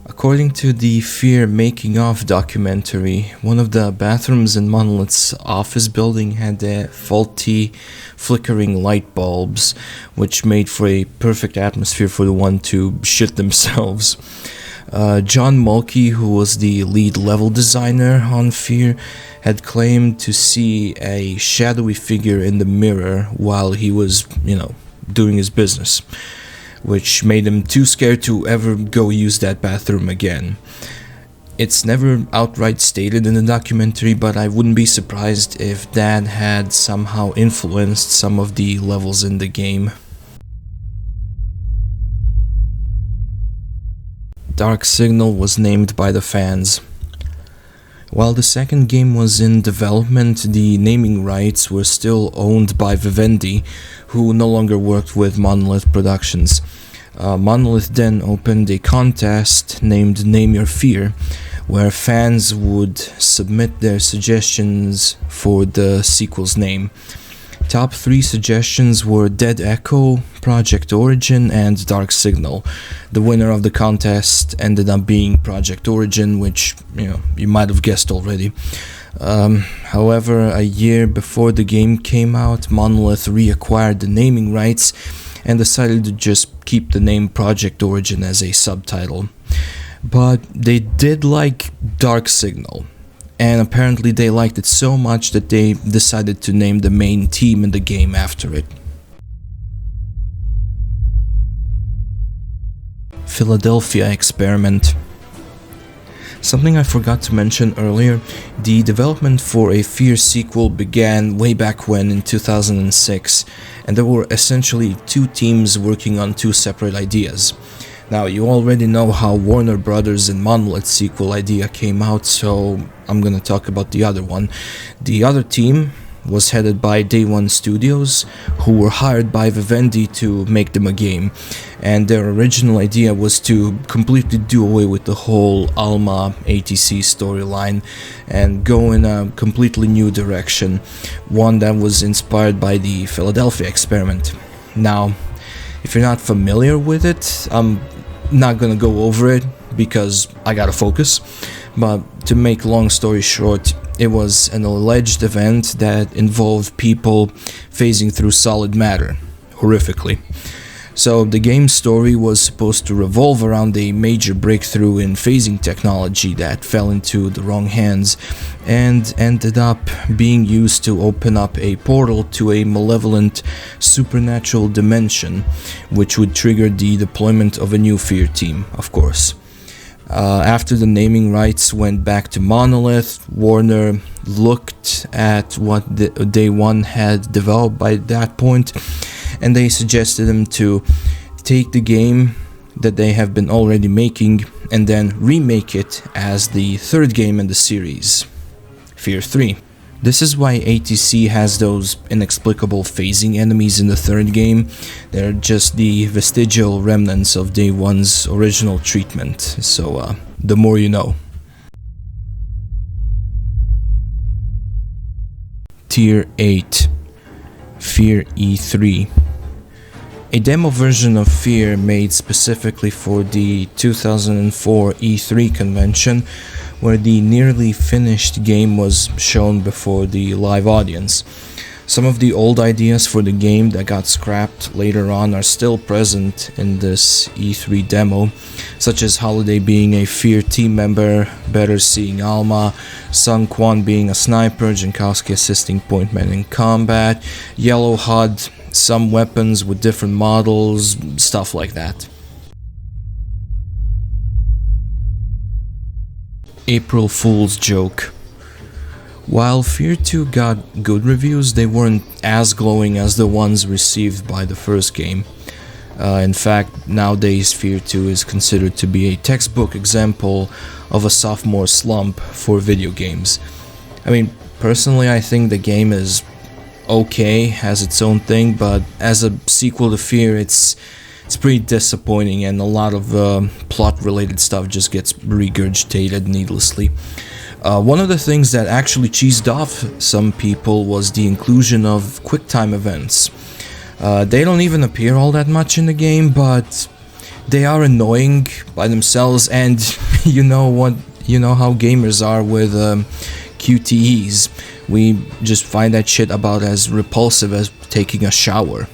According to the F.E.A.R making of documentary, one of the bathrooms in Monolith's office building had faulty flickering light bulbs, which made for a perfect atmosphere for the one to shit themselves. John Mulkey, who was the lead level designer on F.E.A.R, had claimed to see a shadowy figure in the mirror while he was, doing his business, which made him too scared to ever go use that bathroom again. It's never outright stated in the documentary, but I wouldn't be surprised if that had somehow influenced some of the levels in the game. Dark Signal was named by the fans. While the second game was in development, the naming rights were still owned by Vivendi, who no longer worked with Monolith Productions. Monolith then opened a contest named Name Your F.E.A.R, where fans would submit their suggestions for the sequel's name. Top 3 suggestions were Dead Echo, Project Origin, and Dark Signal. The winner of the contest ended up being Project Origin, which, you might have guessed already. However, a year before the game came out, Monolith reacquired the naming rights and decided to just keep the name Project Origin as a subtitle. But they did like Dark Signal, and apparently they liked it so much that they decided to name the main team in the game after it. Philadelphia Experiment. Something I forgot to mention earlier, the development for a F.E.A.R sequel began way back when in 2006, and there were essentially 2 teams working on 2 separate ideas. Now, you already know how Warner Brothers and Monolith sequel idea came out, so I'm gonna talk about the other one. The other team was headed by Day One Studios, who were hired by Vivendi to make them a game, and their original idea was to completely do away with the whole Alma ATC storyline and go in a completely new direction, one that was inspired by the Philadelphia Experiment. Now, if you're not familiar with it, I'm not gonna go over it because I gotta focus, but to make long story short, it was an alleged event that involved people phasing through solid matter, horrifically. So the game's story was supposed to revolve around a major breakthrough in phasing technology that fell into the wrong hands and ended up being used to open up a portal to a malevolent supernatural dimension, which would trigger the deployment of a new F.E.A.R team, of course. After the naming rights went back to Monolith, Warner looked at what Day One had developed by that point, and they suggested him to take the game that they have been already making and then remake it as the third game in the series, F.E.A.R 3. This is why ATC has those inexplicable phasing enemies in the third game. They're just the vestigial remnants of Day 1's original treatment, so the more you know. Tier 8, F.E.A.R E3. A demo version of F.E.A.R made specifically for the 2004 E3 convention, where the nearly finished game was shown before the live audience. Some of the old ideas for the game that got scrapped later on are still present in this E3 demo, such as Holiday being a F.E.A.R team member, Better seeing Alma, Sung Kwan being a sniper, Jankowski assisting Pointman in combat, Yellow HUD, some weapons with different models, stuff like that. April Fool's joke. While F.E.A.R 2 got good reviews, they weren't as glowing as the ones received by the first game. In fact, nowadays F.E.A.R 2 is considered to be a textbook example of a sophomore slump for video games. I mean, personally I think the game is okay, has its own thing, but as a sequel to F.E.A.R it's pretty disappointing, and a lot of plot related stuff just gets regurgitated needlessly. One of the things that actually cheesed off some people was the inclusion of QuickTime events. They don't even appear all that much in the game, but they are annoying by themselves, and you know how gamers are with QTEs. We just find that shit about as repulsive as taking a shower.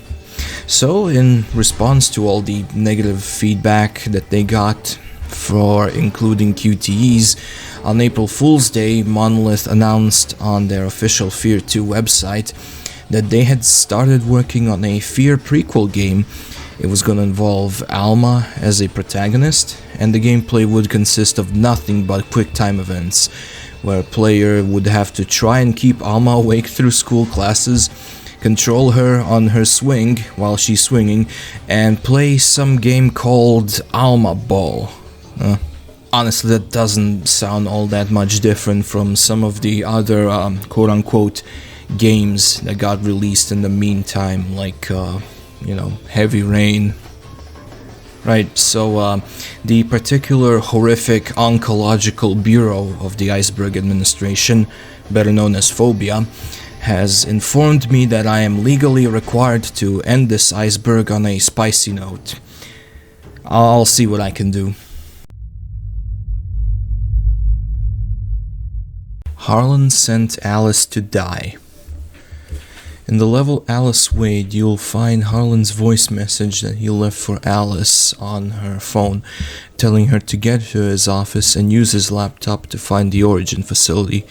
So, in response to all the negative feedback that they got for including QTEs, on April Fool's Day, Monolith announced on their official F.E.A.R 2 website that they had started working on a F.E.A.R prequel game. It was going to involve Alma as a protagonist, and the gameplay would consist of nothing but QuickTime events, where a player would have to try and keep Alma awake through school classes, control her on her swing while she's swinging, and play some game called Alma Ball. Honestly, that doesn't sound all that much different from some of the other quote-unquote games that got released in the meantime, like, Heavy Rain. Right, so the particular horrific oncological bureau of the Iceberg administration, better known as Phobia, has informed me that I am legally required to end this Iceberg on a spicy note. I'll see what I can do. Harlan sent Alice to die. In the level Alice Wade, you'll find Harlan's voice message that he left for Alice on her phone, telling her to get to his office and use his laptop to find the origin facility.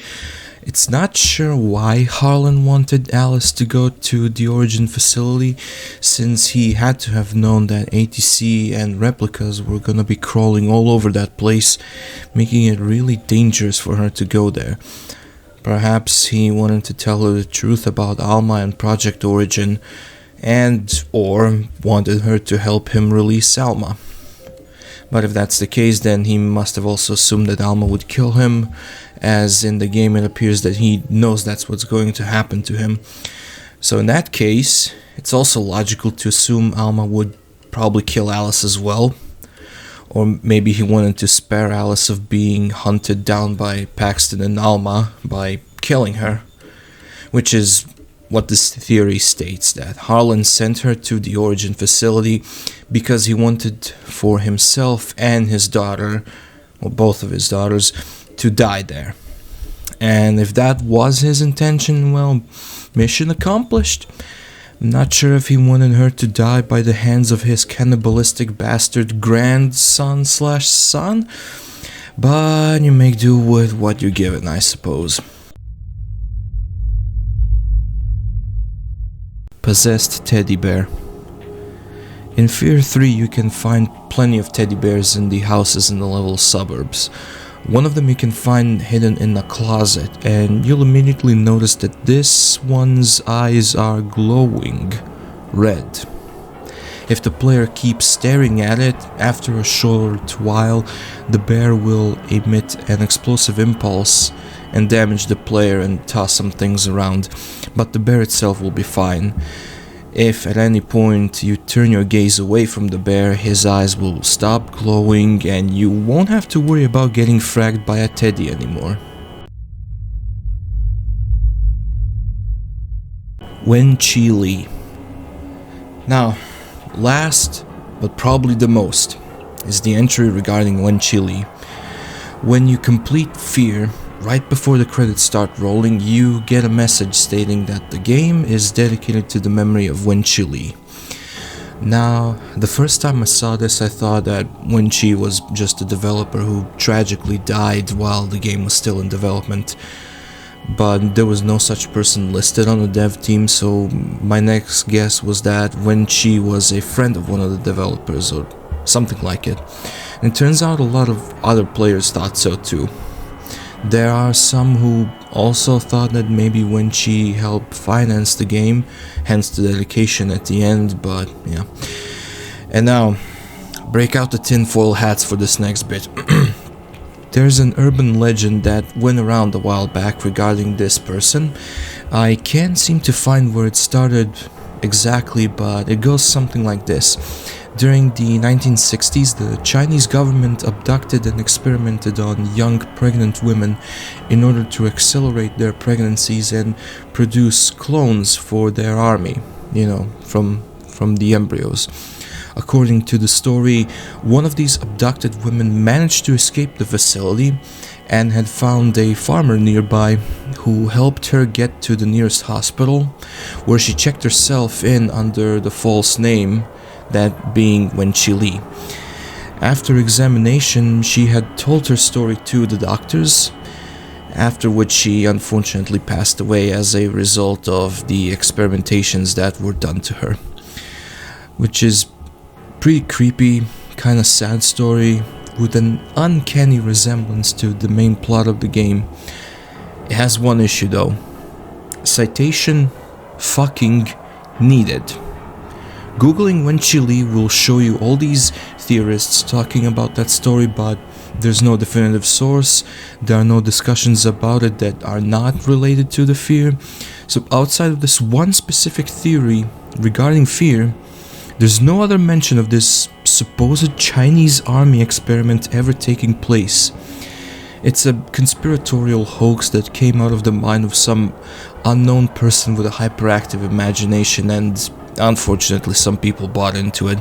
It's not sure why Harlan wanted Alice to go to the origin facility, since he had to have known that ATC and replicas were gonna be crawling all over that place, making it really dangerous for her to go there. Perhaps he wanted to tell her the truth about Alma and Project Origin, or wanted her to help him release Alma. But if that's the case, then he must have also assumed that Alma would kill him, as in the game it appears that he knows that's what's going to happen to him. So in that case, it's also logical to assume Alma would probably kill Alice as well. Or maybe he wanted to spare Alice of being hunted down by Paxton and Alma by killing her. Which is what this theory states, that Harlan sent her to the origin facility because he wanted for himself and his daughter, or both of his daughters, to die there. And if that was his intention, well, mission accomplished. I'm not sure if he wanted her to die by the hands of his cannibalistic bastard grandson/son, but you make do with what you're given, I suppose. Possessed teddy bear. In F.E.A.R 3 you can find plenty of teddy bears in the houses in the level suburbs. One of them you can find hidden in a closet, and you'll immediately notice that this one's eyes are glowing red. If the player keeps staring at it, after a short while the bear will emit an explosive impulse and damage the player and toss some things around, but the bear itself will be fine. If at any point you turn your gaze away from the bear, his eyes will stop glowing and you won't have to worry about getting fragged by a teddy anymore. Kjul. Now, last but probably the most is the entry regarding Kjul. When you complete F.E.A.R, right before the credits start rolling, you get a message stating that the game is dedicated to the memory of Kjul. Now, the first time I saw this, I thought that Kjul was just a developer who tragically died while the game was still in development. But there was no such person listed on the dev team, so my next guess was that Kjul was a friend of one of the developers or something like it. And it turns out a lot of other players thought so too. There are some who also thought that maybe Kjul helped finance the game, hence the dedication at the end, but yeah. And now, break out the tinfoil hats for this next bit. There's an urban legend that went around a while back regarding this person. I can't seem to find where it started exactly, but it goes something like this. During the 1960s, the Chinese government abducted and experimented on young pregnant women in order to accelerate their pregnancies and produce clones for their army, from the embryos. According to the story, one of these abducted women managed to escape the facility and had found a farmer nearby who helped her get to the nearest hospital, where she checked herself in under the false name, that being Kjul. After examination, she had told her story to the doctors, after which she unfortunately passed away as a result of the experimentations that were done to her. Which is pretty creepy, kinda sad story, with an uncanny resemblance to the main plot of the game. It has one issue though. Citation fucking needed. Googling Kjul will show you all these theorists talking about that story, but there's no definitive source. There are no discussions about it that are not related to the F.E.A.R. So outside of this one specific theory regarding F.E.A.R, there's no other mention of this supposed Chinese army experiment ever taking place. It's a conspiratorial hoax that came out of the mind of some unknown person with a hyperactive imagination, and unfortunately some people bought into it.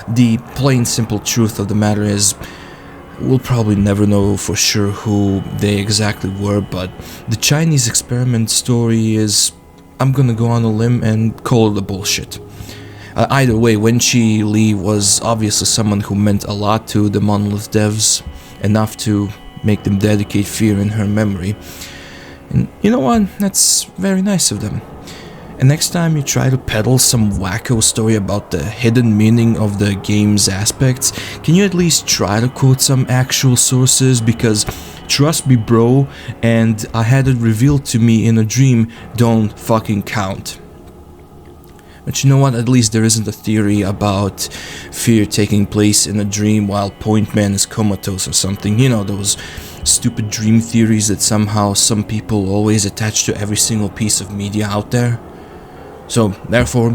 The plain simple truth of the matter is, we'll probably never know for sure who they exactly were, but the Chinese experiment story is, I'm gonna go on a limb and call it a bullshit. Either way, Kjul was obviously someone who meant a lot to the Monolith devs, enough to make them dedicate F.E.A.R in her memory. And you know what? That's very nice of them. And next time you try to peddle some wacko story about the hidden meaning of the game's aspects, can you at least try to quote some actual sources? Because trust me bro, and I had it revealed to me in a dream, don't fucking count. But you know what, at least there isn't a theory about F.E.A.R taking place in a dream while Point Man is comatose or something. You know, those stupid dream theories that somehow some people always attach to every single piece of media out there. So, therefore,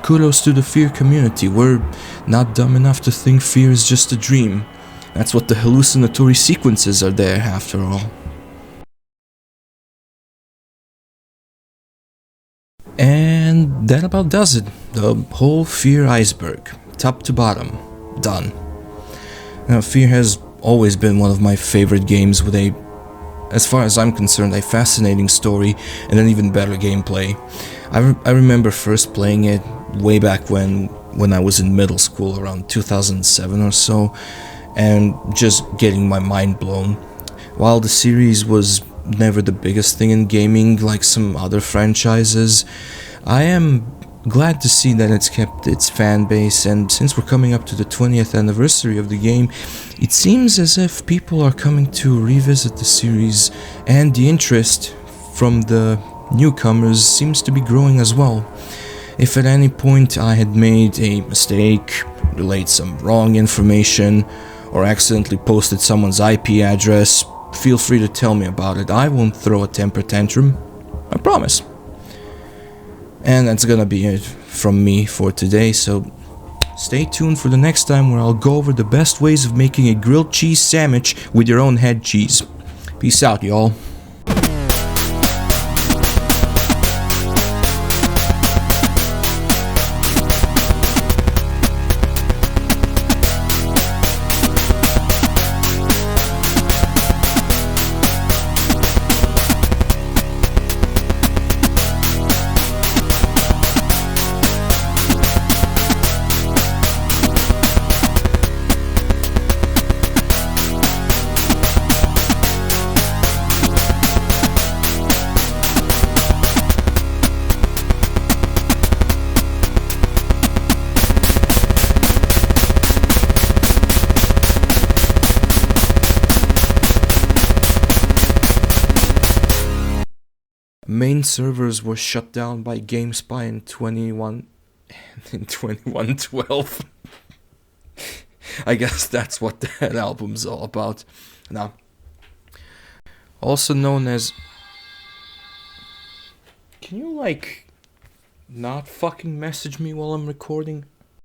kudos to the F.E.A.R community. We're not dumb enough to think F.E.A.R is just a dream. That's what the hallucinatory sequences are there, after all. And that about does it. The whole F.E.A.R iceberg, top to bottom, done. Now, F.E.A.R has always been one of my favorite games with a as far as I'm concerned, a fascinating story and an even better gameplay. I remember first playing it way back when I was in middle school, around 2007 or so, and just getting my mind blown. While the series was never the biggest thing in gaming like some other franchises, I am glad to see that it's kept its fan base, and since we're coming up to the 20th anniversary of the game, it seems as if people are coming to revisit the series, and the interest from the newcomers seems to be growing as well. If at any point I had made a mistake, relayed some wrong information, or accidentally posted someone's IP address, feel free to tell me about it. I won't throw a temper tantrum, I promise. And that's gonna be it from me for today, so stay tuned for the next time where I'll go over the best ways of making a grilled cheese sandwich with your own head cheese. Peace out, y'all. Main servers were shut down by GameSpy in 2112. I guess that's what that album's all about. Now, also known as... Can you, like, not fucking message me while I'm recording?